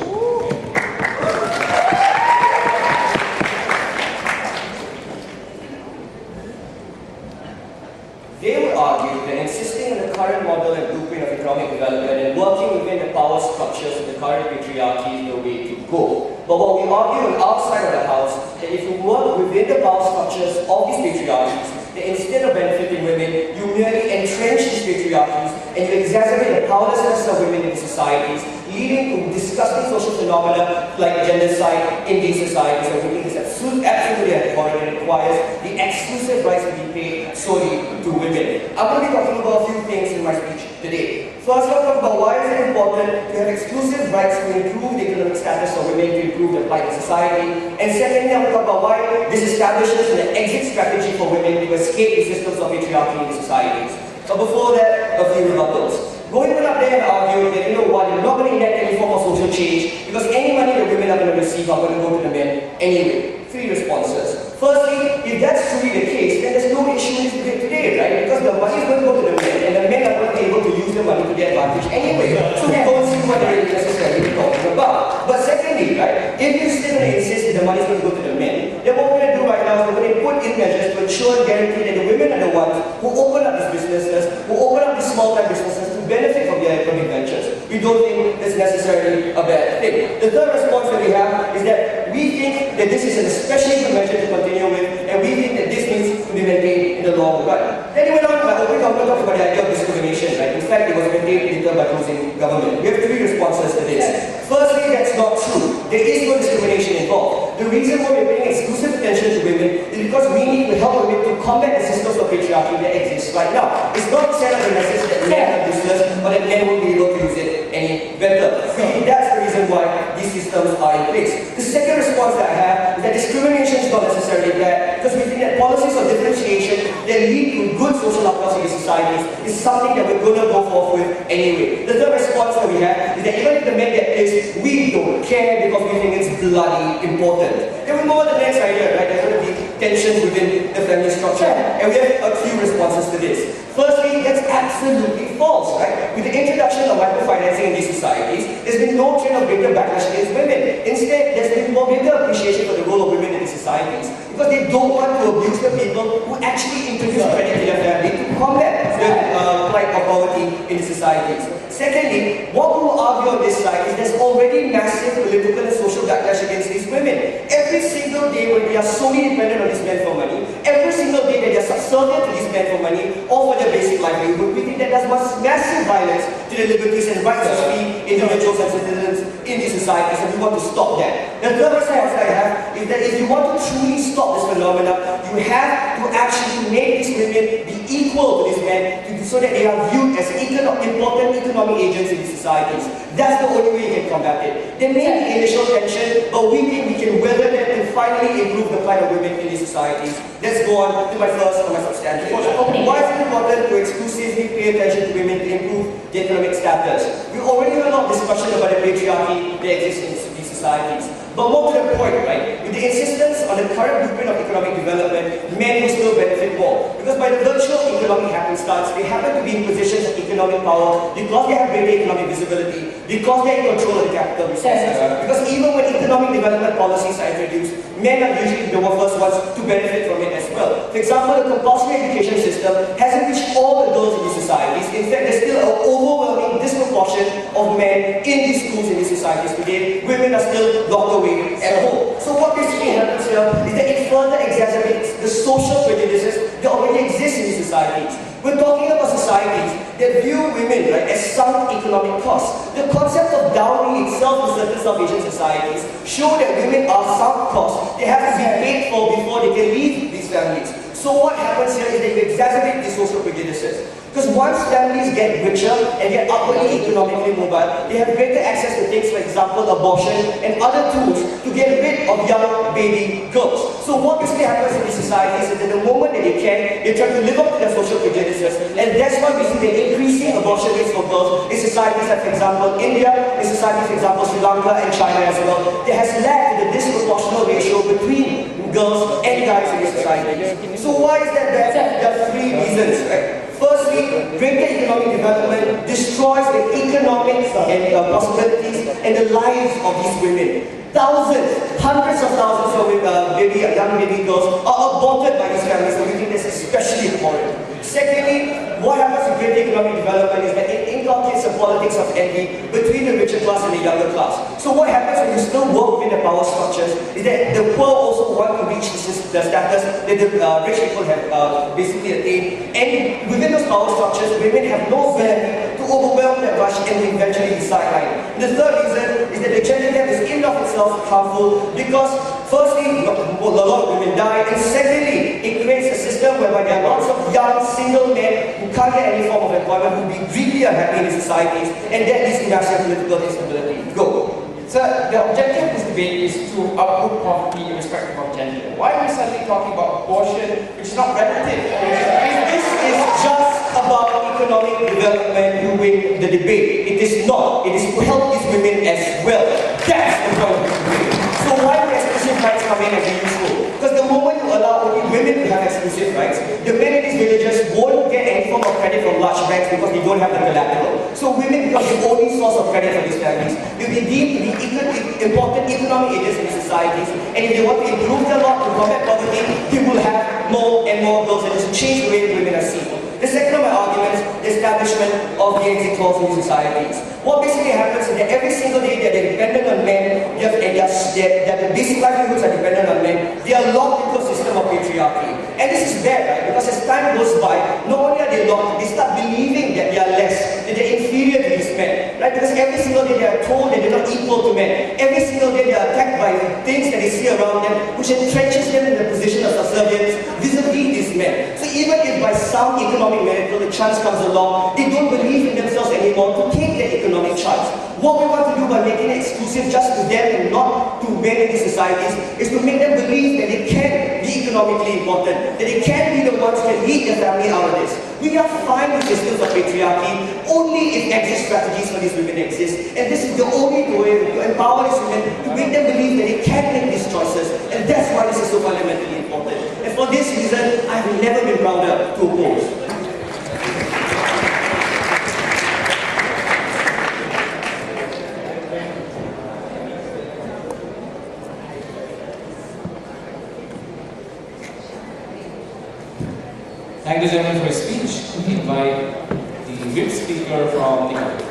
They would argue that insisting on the current model and blueprint of economic development and working within the power structures of the current patriarchy is the way to go. But what we argue on our side of the house, that if you work within the power structures of these patriarchies, that instead of benefiting women, you merely entrench these patriarchies and you exacerbate the powerlessness of women in societies, leading to disgusting social phenomena like gendercide in these societies. And we think it's absolutely abhorrent and requires the exclusive rights to be paid solely to women. I'm going to be talking about a few things in my speech today. First, I'll talk about why is it important to have exclusive rights to improve the economic status of women, to improve their plight in society. And secondly, I'll talk about why this establishes an exit strategy for women to escape the systems of patriarchy in the societies. But before that, a few rebuttals. Going up there and argue that, you know what, you're not going to enact any form of social change because any money the women are going to receive are going to go to the men anyway. Three responses. Firstly, if that's truly the case, then there's no issue in this debate today, right? Because the money is going to go to the men and the men are going to be able to use the money to their advantage anyway. So we don't see what they're necessarily talking about. But secondly, right, if you're still going to insist that the money is going to go to the men, then what we're going to do right now is we're going to put in measures to ensure and guarantee that the women are the ones who open up these businesses, who open up these small-time businesses to benefit from their economic ventures. We don't think it's necessarily a bad thing. The third response that we have is that we think that this is an especially good measure to continue with, and we think that this needs to be maintained in the long run. Then he went on, we talked about the idea of discrimination, right? In fact, it was maintained later by losing government. We have three responses to this. Firstly, that's not true. There is no discrimination involved. The reason why we're paying exclusive attention to women is because we need to help women to combat the systems of patriarchy that exists right now. It's not to send out the message that men are useless, but that men will be able to use it any better. We think that's the reason why these systems are in place. The second response that I have is that discrimination is not necessarily bad, because we think that policies of differentiation that lead to good social outcomes in these societies is something that we're going to go forth with anyway. The third response that we have is that even if the men get this, we don't care because we think it's bloody important. Then we move on to the next idea, right? There's going to be tensions within the family structure, and we have a few responses to this. Firstly, that's absolutely false, right? With the introduction of microfinancing in these societies, there's been no trend of greater backlash against women. Instead, there's been more greater appreciation for the role of women in these societies because they don't want to abuse the people who actually introduce credit to their family to combat the plight of poverty in the societies. Secondly, what we will argue on this side is there's already massive political and social backlash against these women. Every single day when they are solely dependent on these men for money, every single day that they are subservient to these men for money or for their basic livelihood, we think that does massive violence to the liberties and rights of individuals and citizens in these societies, and we want to stop that. The third response I have is that if you want to truly stop this phenomenon, you have to actually make these women be equal to these men so that they are viewed as important economic agents in these societies. That's the only way you can combat it. There may be initial tension, but we think we can weather that to finally improve the plight of women in these societies. Let's go on to my first and my substantive. Why is it important to exclusively pay attention to women to improve their economic status? We already had a lot of discussion about the patriarchy that exists in these societies. But more to the point, right? With the insistence on the current blueprint of economic development, men will still benefit more. Because by the virtue of economic happenstance, they happen to be in positions of economic power because they have greater economic visibility, because they are in control of the capital resources. Because even when economic development policies are introduced, men are usually the first ones to benefit from it as well. For example, the compulsory education system hasn't reached all the girls in these societies. In fact, there's still an overwhelming disproportion of men in these schools in these societies today. Women are still locked away at home. So what basically happens here is that it further exacerbates the social prejudices that already exist in these societies. We're talking about societies that view women, right, as sunk economic costs. The concept of dowry itself in certain South Asian societies show that women are sunk costs. They have to be paid for before they can leave these families. So what happens here is that you exacerbate these social prejudices. Because once families get richer and get upwardly economically mobile, they have greater access to things, for example, abortion and other tools to get rid of young baby girls. So what basically happens in these societies is that the moment that they can, they try to live up to their social prejudices, and that's why we see the increasing abortion rates for girls in societies like, for example, India, in societies, for example, Sri Lanka and China as well. That has led to the disproportional ratio between girls and guys in these societies. So why is that bad? There are three reasons, right? Firstly, greater economic development destroys the economic and possibilities and the lives of these women. Thousands, hundreds of thousands of young baby girls are aborted by these families, so we think that's especially important. Secondly, what happens with greater economic development is that it inculcates the politics of envy between the richer class and the younger class. So what happens when you still work within the power structures is that the poor also want to reach the status that the rich people have basically attained. And within those power structures, women have no ability to overwhelm that rush and eventually be sidelined. The third reason is that the gender gap is in and of itself harmful because firstly, a lot of women die, and secondly, it creates a system whereby there are lots of young single men who can't get any form of employment, who will be really unhappy in the societies, and that leads to massive political instability. Go. So the objective of this debate is to uproot poverty irrespective of gender. Why are we suddenly talking about abortion, which is not relative? This is just about economic development to win the debate. It is not. It is to help these women as well. That's the point of the debate. So why do exclusive rights come in as useful? Because the moment you allow only women to have exclusive rights, the men in these villages won't get any form of credit from large banks because they don't have the collateral. So women become the only source of credit for these families. They'll be deemed to be important economic agents in these societies, and if they want to improve their lot to combat poverty, they will have more and more girls, and just change the way women are seen. The second of my arguments, the establishment of the exit clause in these societies. What basically happens is that every single day that they're dependent on men, their basic livelihoods are dependent on men, they are locked into a system of patriarchy. And this is bad, right? Because as time goes by, not only are they locked, they start believing that they are less, that they're inferior to these men, right? Because every single day they are told that they're not equal to men. Every single day they are attacked by things that they see around them, which entrenches them in the position of subservience vis-a-vis these men. So even if by some economic miracle the chance comes along, they don't believe in themselves anymore to take that economic chance. What we want to do by making it exclusive just to them and not to men in these societies is to make them believe that they can be economically important, that they can be the ones that lead their family out of this. We are fine with systems of patriarchy only if exit strategies for these women exist, and this is the only way to empower these women, to make them believe that they can make these choices, and that's why this is so fundamentally important. And for this reason, I've never been prouder to oppose. Thank the gentleman for his speech. We invite the whip speaker from the country.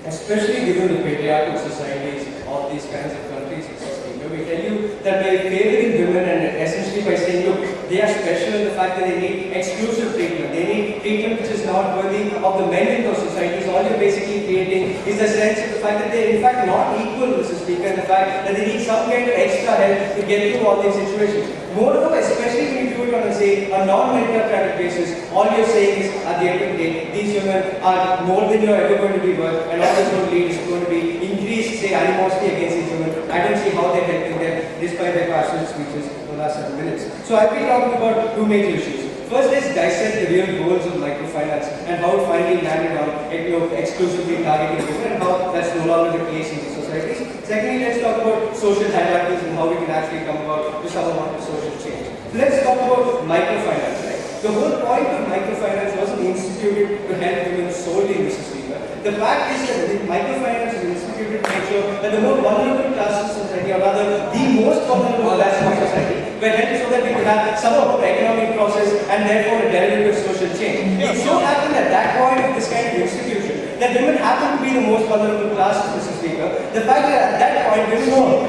Especially given the patriarchal societies of these kinds of countries existing, we tell you that by favoring women and essentially by saying, look, they are special in the fact that they need exclusive treatment. They need treatment which is not worthy of the men in those societies. All you're basically creating is the sense of the fact that they're in fact not equal, Mr. Speaker, and the fact that they need some kind of extra help to get through all these situations. Moreover, especially when you do it on a non-meritocratic basis, all you're saying is at the end of the day, these women are more than you're ever going to be worth, and all this going to lead is going to be increased, animosity against these women. I don't see how they're helping them despite their passionate speeches in the last 7 minutes. So I've been talking about two major issues. First, let's dissect the real goals of microfinance and how it finally landed on exclusively targeting women and how that's no longer the case in these societies. Secondly, let's talk about social hierarchies and how we can actually come about to some amount of social change. So let's talk about microfinance. Right? The whole point of microfinance wasn't instituted to help women solely, Mr. Speaker. The fact is that microfinance is instituted to make sure that the more vulnerable classes of society, or rather the most vulnerable classes of society, were helped so that we could have some of the economic process and therefore a derivative social change. It so happened at that point of this kind of institution that women happen to be the most vulnerable classes, Mr. Speaker. The fact that at that point women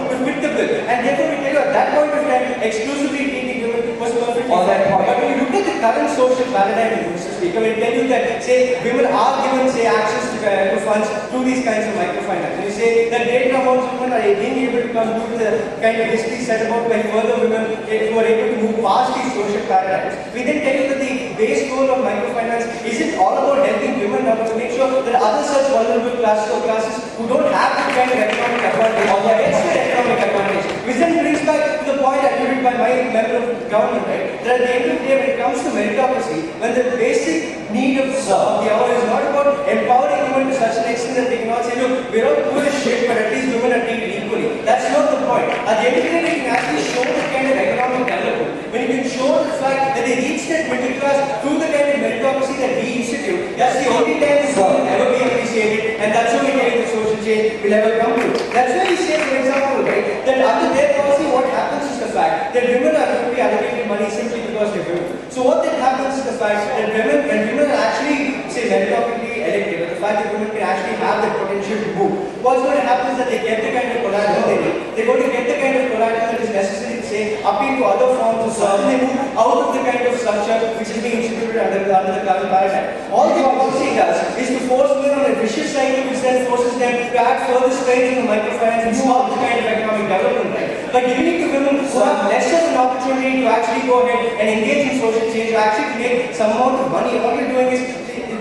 could fit the bill, and therefore we tell you at that point of time exclusively treating women was most perfectly on that point. But when you look at the current social paradigm, Mr. Speaker, we tell you that, say, women are given, say, access to funds through these kinds of microfinance. And you say that great amounts of women are being able to come due to the kind of history set about by further women who are able to move past these social paradigms. We then tell you that the base goal of microfinance isn't all about helping women, but to make sure that other such vulnerable classes or classes who don't have the kind of economic advantage or their extra economic advantage. Which then brings back to the point alluded by my member of government, right? That at the end of the day, when it comes to meritocracy, when the basic need of the hour is not about empowering women to such an extent that they cannot say, look, we're all poor as shit, but at least women are treated equally. That's not the point. At the end of the day, they can actually show the kind of economic development. When you can show the fact that they reach that middle class through the kind of meritocracy that we institute, that's the only time this will ever be appreciated, and that's how we tell the social change will ever come to. That's why we say, for example, right, that under their policy, what happens is the fact that women are going to be allocated money simply because they're women. So what then happens is the fact that when women are actually, say, meritocratically elected, or the fact that women can actually have the potential to move, what's going to happen is that they get the kind of collateral they need. They're going to get the kind of collateral that is necessary to, say, appeal to other forms of service. They move out of the kind of structure which is being instituted under the current paradigm. All the policy does is to force women on a vicious cycle which then forces them to add further strains on the microfinance and stop the kind of economic development. Right? By giving it to women who have less of an opportunity to actually go ahead and engage in social change, to actually make some amount of money, all you're doing is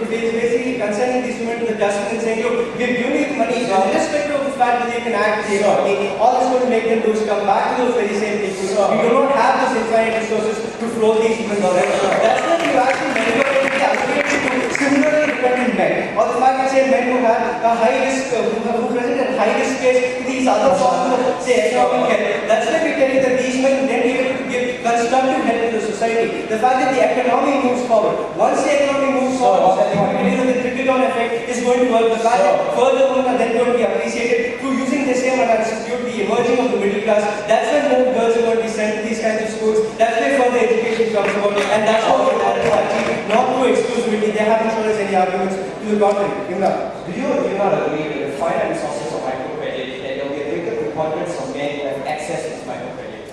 basically consigning these women to the dustbin and saying, look, we've given you the money, irrespective of the fact that they can act the economy, all it's going to make them do is come back to those very same people. We do not have those infinite resources to flow these women down. That's why you actually meritocratically allocate to similarly dependent men, or the fact that, say, men who have a high risk, who present at high risk case to these other forms of, say, economic help. That's why we tell you that these men then be able to give constructive help to the society. The fact that the economy moves forward. Once the economy moves forward, the trickle-down effect is going to work. The fact that further women are then going to be appreciated through using the same analysis due to the emerging of the middle class. That's when more girls are going to be sent to these kinds of schools. That's where further education comes about, and that's how we have to achieve, not through exclusivity. They haven't shown us any arguments to the contrary. Do you not agree that the finite sources of microcredit, that there will be a greater preponderance of men who have access to this microcredit?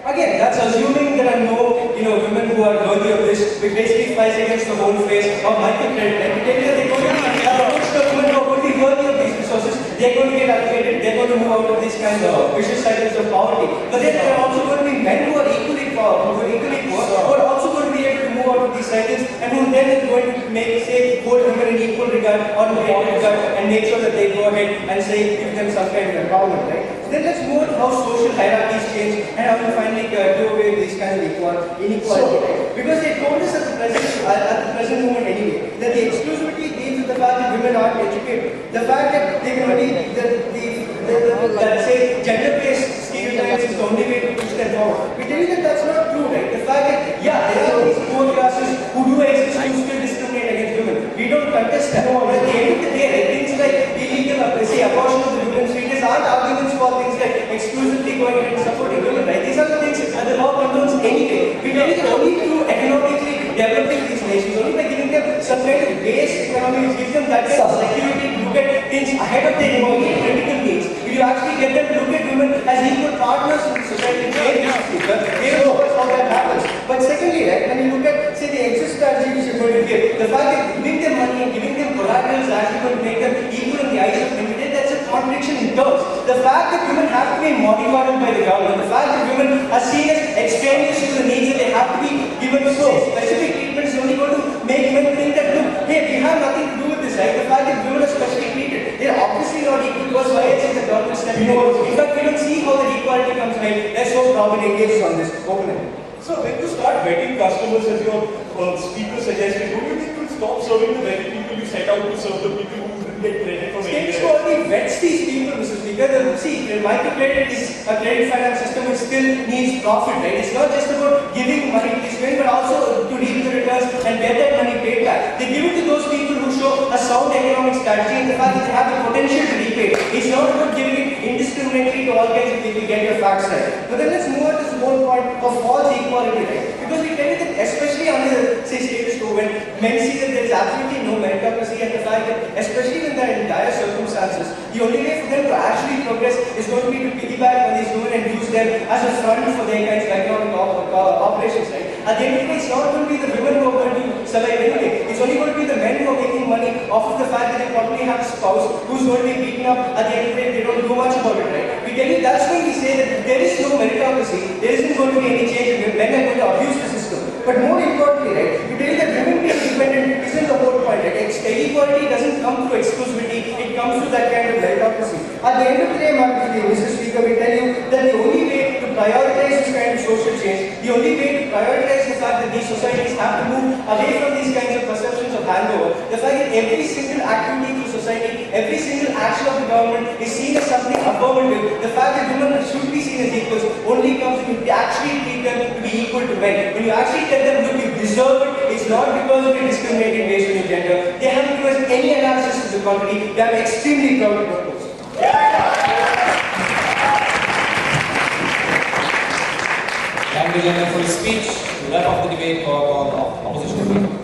Again, that's assuming there are no, women who are worthy of this, which basically flies against the whole face of microcredit. And we tell you that they're going to be women who are going to be worthy of these resources. They're going to get allocated. They're going to move out of these kinds of vicious cycles of poverty. But then there are also going to be men who are equally poor, who are also going to be able to move out of these cycles, and who then is going to make, say, hold women in equal regard or greater regard, and make sure that they go ahead and, say, give them some kind of empowerment, right? Then let's move on how social hierarchies change and how we finally do away with these kinds of inequality. Right? Because they told us at the present moment anyway, that the exclusivity deals with the fact that women aren't educated. The fact that they can only, that say, gender-based stereotypes is the only way to push them forward. We tell you that that's not true, right? The fact that, yeah, there are these poor classes who do exist who still discriminate against women. We don't contest that. But at the end of the day, right, things like illegal, say, abortion of the women's fetus aren't arguments for things like exclusively going ahead and supporting women, right? These are the things that the law condones anyway. We tell you that only through economically developing these nations, only by giving them some kind of base economy, which gives them that kind of security to look at things ahead of their immediate critical needs. If you actually get them to look at women as equal partners in the society, they will know how that happens. But secondly, right, when you look at, say, the exit strategy which you're going to give, the fact that giving them money and giving them collateral is actually going to make them equal in the eyes of women, that's a contradiction in terms. The fact that women have to be mollycoddled by the government, the fact that women are seen as extraneous to the needs, that they have to be given specific treatment is only going to make men think that, look, hey, we have nothing to do with this, right? The fact that women are specially treated, they are obviously not equal because why is the government stepping over? In fact, we don't see how the equality comes right. Let's hope Robin engages on this. Open it. So when you start vetting customers as your speaker suggested, don't you think you'll stop serving the very people you set out to serve, the people who didn't get credit from anywhere? State quality vets these people, Mr. Speaker. See, microcredit is a credit finance system which still needs profit, right? It's not just about giving money to these men, but also to reap the returns and get that money paid back. They give it to those people who show a sound economic strategy and the fact that they have the potential to repay. It's not about giving it indiscriminately to all kinds of people. Get your facts right. But then let's move on to this whole point of false equality, right? Because we tell you that, especially under the, say, status quo, when men see that there is absolutely no meritocracy, and the fact that, especially when they're in dire circumstances, the only way for them to actually progress is going to be to piggyback on these women and use them as a front for their kinds of economic operations, right? At the end of the day, it's not going to be the women who are going to survive anyway. It's only going to be the men who are making money off of the fact that they probably have a spouse who's going to be beaten up. At the end of the day, they don't do much about it, right? We tell you, that's why we say that there is no meritocracy, there isn't going to be any change, and men are going to abuse the system. But more importantly, right, we tell you that women being independent isn't the whole point, right? Equality doesn't come through exclusivity, it comes through that kind of meritocracy. At the end of the day, Mr. Speaker, we tell you that the only way to prioritize this kind of social change, the only way to prioritize the fact that these societies have to move away from these kinds of perceptions of hangover, the fact that every single activity through society, every single action of the government is seen as something affirmative, the fact that women should be seen as equals only comes when you actually treat them to be equal to men. When you actually tell them, look, you deserve it, it's not because of your discriminating based on your gender. They haven't given us any analysis to the contrary. They are extremely proud of those. Thank you, gentlemen, for your speech. We wrap up the debate for opposition debate.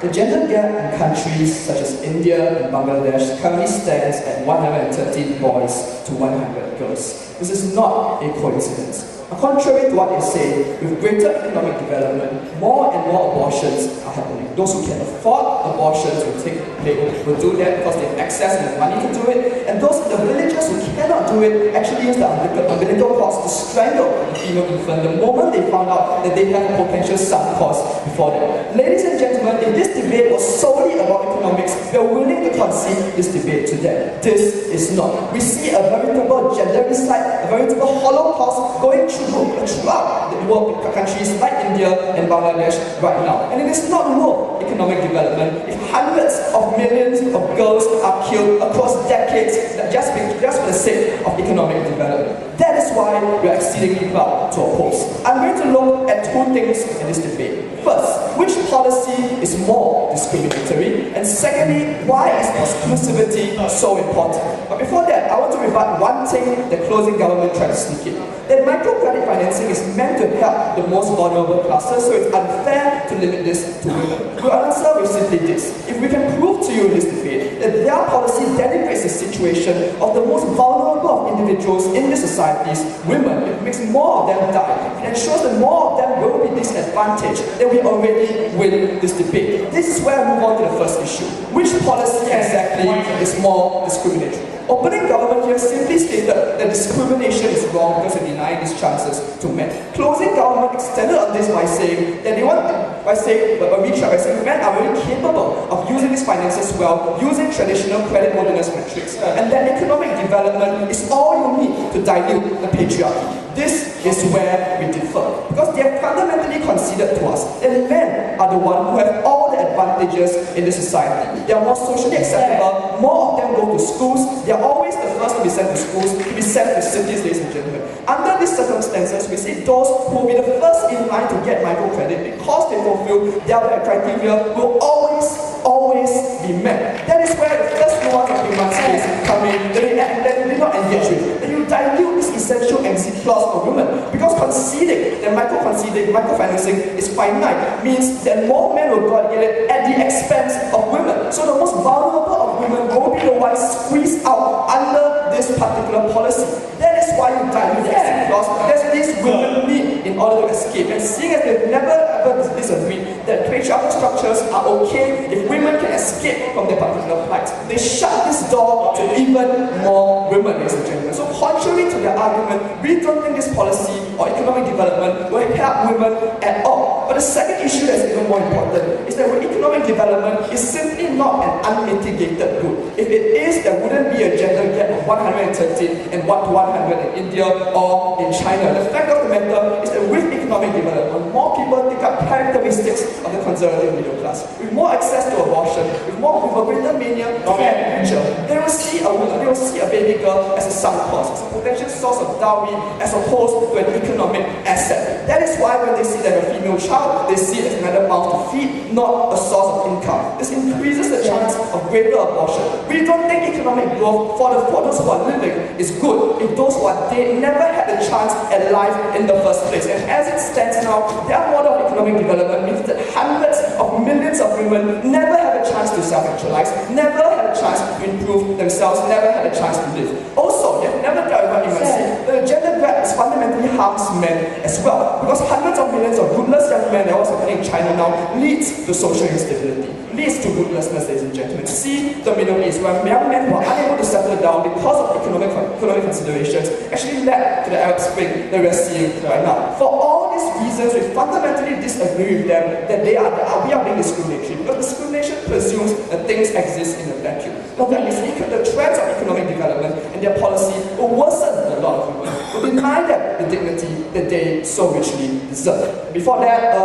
The gender gap in countries such as India and Bangladesh currently stands at 113 boys to 100 girls. This is not a coincidence. Contrary to what they say, with greater economic development, more and more abortions are happening. Those who can afford abortions will do that because they have access and have money to do it. And those in the villages who cannot do it actually use the umbilical cords to strangle the female infant the moment they found out that they have a potential son cause before them. Ladies and gentlemen, if this debate was solely about economics, we are willing to concede this debate to them. This is not. We see a veritable gendericide, a veritable Holocaust going throughout the world countries like India and Bangladesh right now. And it is not worth economic development if hundreds of millions of girls are killed across decades just for the sake of economic development. That is why we are exceedingly proud to oppose. I'm going to look at two things in this debate. First, which policy is more discriminatory? And secondly, why is exclusivity so important? But before that, I want to rebut one thing the closing government tried to sneak in. That microcredit financing is meant to help the most vulnerable classes, so it's unfair to limit this to women. To answer with simply this: if we can prove to you in this debate that their policy denigrates the situation of the most vulnerable of individuals in these societies, women, it makes more of them die, and ensures that more of them will be disadvantaged, then we already win this debate. This is where I move on to the first issue. Which policy exactly is more discriminatory? Opening government here simply stated that discrimination is wrong because it denied these chances to men. Closing government extended on this by saying that men are very capable of using these finances well, using traditional credit worthiness metrics, and that economic development is all you need to dilute the patriarchy. This is where we differ, because they have fundamentally conceded to us that men are the ones who have all the advantages in the society. They are more socially acceptable, more of them go to schools, they are always the first to be sent to schools, to be sent to cities, ladies and gentlemen. Under these circumstances, we see those who will be the first in line to get microcredit because they fulfill their criteria will always be met. That is where the first nuance of human space come in, that they did not engage with. That you dilute this essential exit clause for women, because conceding that microfinancing is finite means that more men will get it at the expense of women. So the most vulnerable of women will be the ones squeezed out under this particular policy. That is why you dilute the exit clause. That's these women need in order to escape. And seeing as they've never ever disagreed that patriarchal structures are okay if women can escape from their particular plight, they shut this door to even more women, ladies and gentlemen. So contrary to their argument, we don't think this policy or economic development will help women at all. But the second issue that's even more important is that economic development is simply not an unmitigated good. If it is, there wouldn't be a gender gap of 113 and 1 to 100 in India or in China. The fact of the matter is that with economic development, more people take up characteristics of the conservative middle class. With more access to abortion, with a greater mania for richer, they will see a baby caretaker as a sunk cost, as a potential source of dowry as opposed to an economic asset. That is why when they see that a female child, they see it as another mouth to feed, not a source of income. This increases the chance of greater abortion. We don't think economic growth for those who are living is good if those who are dead never had a chance at life in the first place. And as it stands now, their model of economic development means that hundreds of millions of women never have a chance to self-actualize, never had a chance to improve themselves, never had a chance to live. Also, they've never dealt with what you must say. The gender gap fundamentally harms men as well, because hundreds of millions of rootless young men, that was happening in China now, leads to social instability, leads to rootlessness, ladies and gentlemen. See the Middle East, where young men who are unable to settle down because of economic considerations actually led to the Arab Spring that we're seeing right now. For all these reasons, we fundamentally disagree with them that we are being discriminatory, because discrimination presumes that things exist in a vacuum. The threats of economic development and their policy will worsen a lot of women, will deny them the dignity that they so richly deserve. Before that,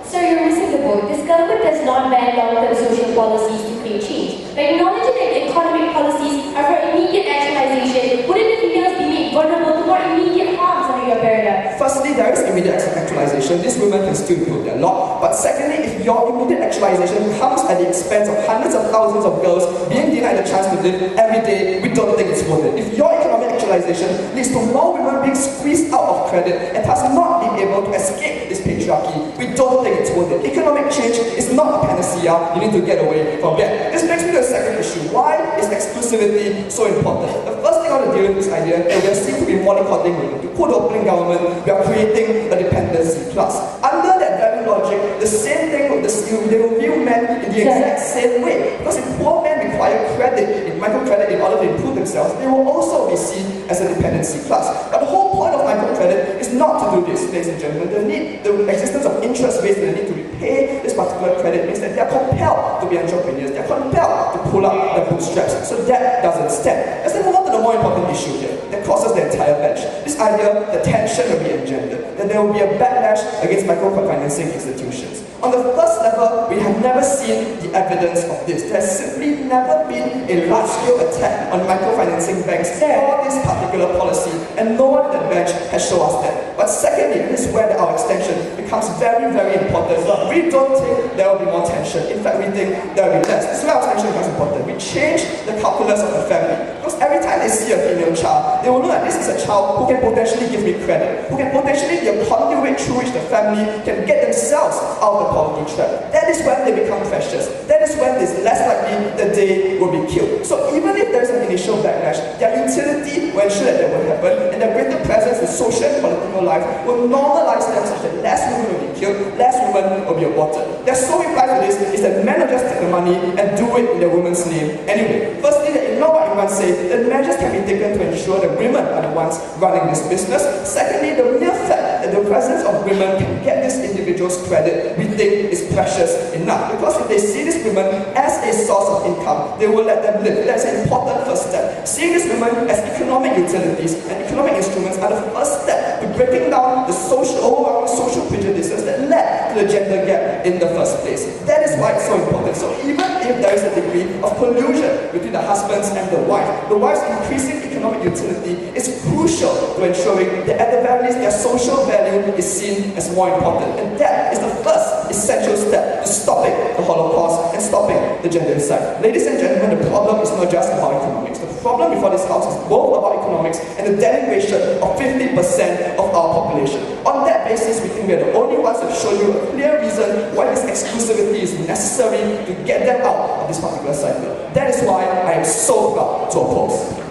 So you're missing the boat. This government does not ban long-term social policies to create change. By acknowledging that economic policies are for immediate actualization, wouldn't the females be made vulnerable to more immediate harms under your paradigm? firstly, there is immediate actualization. These women can still improve their lot. But secondly, if your immediate actualization comes at the expense of hundreds of thousands of girls being denied the chance to live every day, we don't think it's worth it. If your economic actualization leads to more women being squeezed out of credit and thus not being able to escape this patriarchy, we don't think it's worth it. Economic change is not a panacea. You need to get away from that. This brings me to the second issue. Why is exclusivity so important? The first thing I want to deal with this idea that we are seen to be mollycoddling women. To quote the opening government, we are creating a dependency class. Under that very logic, the same thing with they will view men in the exact same way. Because if poor men require credit, microcredit in order to improve themselves, they will also be seen as a dependency class. But the whole point of microcredit is not to do this, ladies and gentlemen. The existence of interest rates that they need to repay this particular credit means that they are compelled to be entrepreneurs. They are compelled to pull up their bootstraps. So that doesn't stand. Let's then move on to the more important issue here that crosses the entire bench. This idea that tension will be engendered, that there will be a backlash against microfinancing institutions. On the first level, we have never seen the evidence of this. There's simply never been a large-scale attack on microfinancing banks for this particular policy, and no one at the bench has shown us that. But secondly, this is where our extension becomes very, very important. We don't think there will be more tension. In fact, we think there will be less. This is where our extension becomes important. We change the calculus of the family. Because every time they see a female child, they will know that this is a child who can potentially give me credit, who can potentially be a conduit through which the family can get themselves out of the poverty trap. That is when they become precious. That is when it's less likely that they will be killed. So even if there is an initial backlash, their utility will ensure that that will happen, and their greater presence in social and political life will normalize them such that less women will be killed, less women will be aborted. Their sole reply to this is that men will just take the money and do it in their women's name anyway. Firstly, they ignore what everyone says, that measures can be taken to ensure that women are the ones running this business. Secondly, the mere fact that the presence of women can get this individual's credit, we think is precious enough. Because if they see these women as a source of income, they will let them live. That's an important first step. Seeing these women as economic utilities and economic instruments are the first step to breaking down the overall social prejudices that led to the gender gap in the first place. That is why it's so important. So even if there is a degree of collusion between the husbands and the wife's increasing economic utility is crucial to ensuring that at the very least their social value is seen as more important. And that is the first essential step to stopping the Holocaust and stopping the gendercide. Ladies and gentlemen, the problem is not just about economics. The problem before this house is both about economics and the denigration of 50% of our population. On that basis, we think we are the only ones that show you a clear reason why this exclusivity is necessary to get them out of this particular cycle. That is why I am so proud to oppose.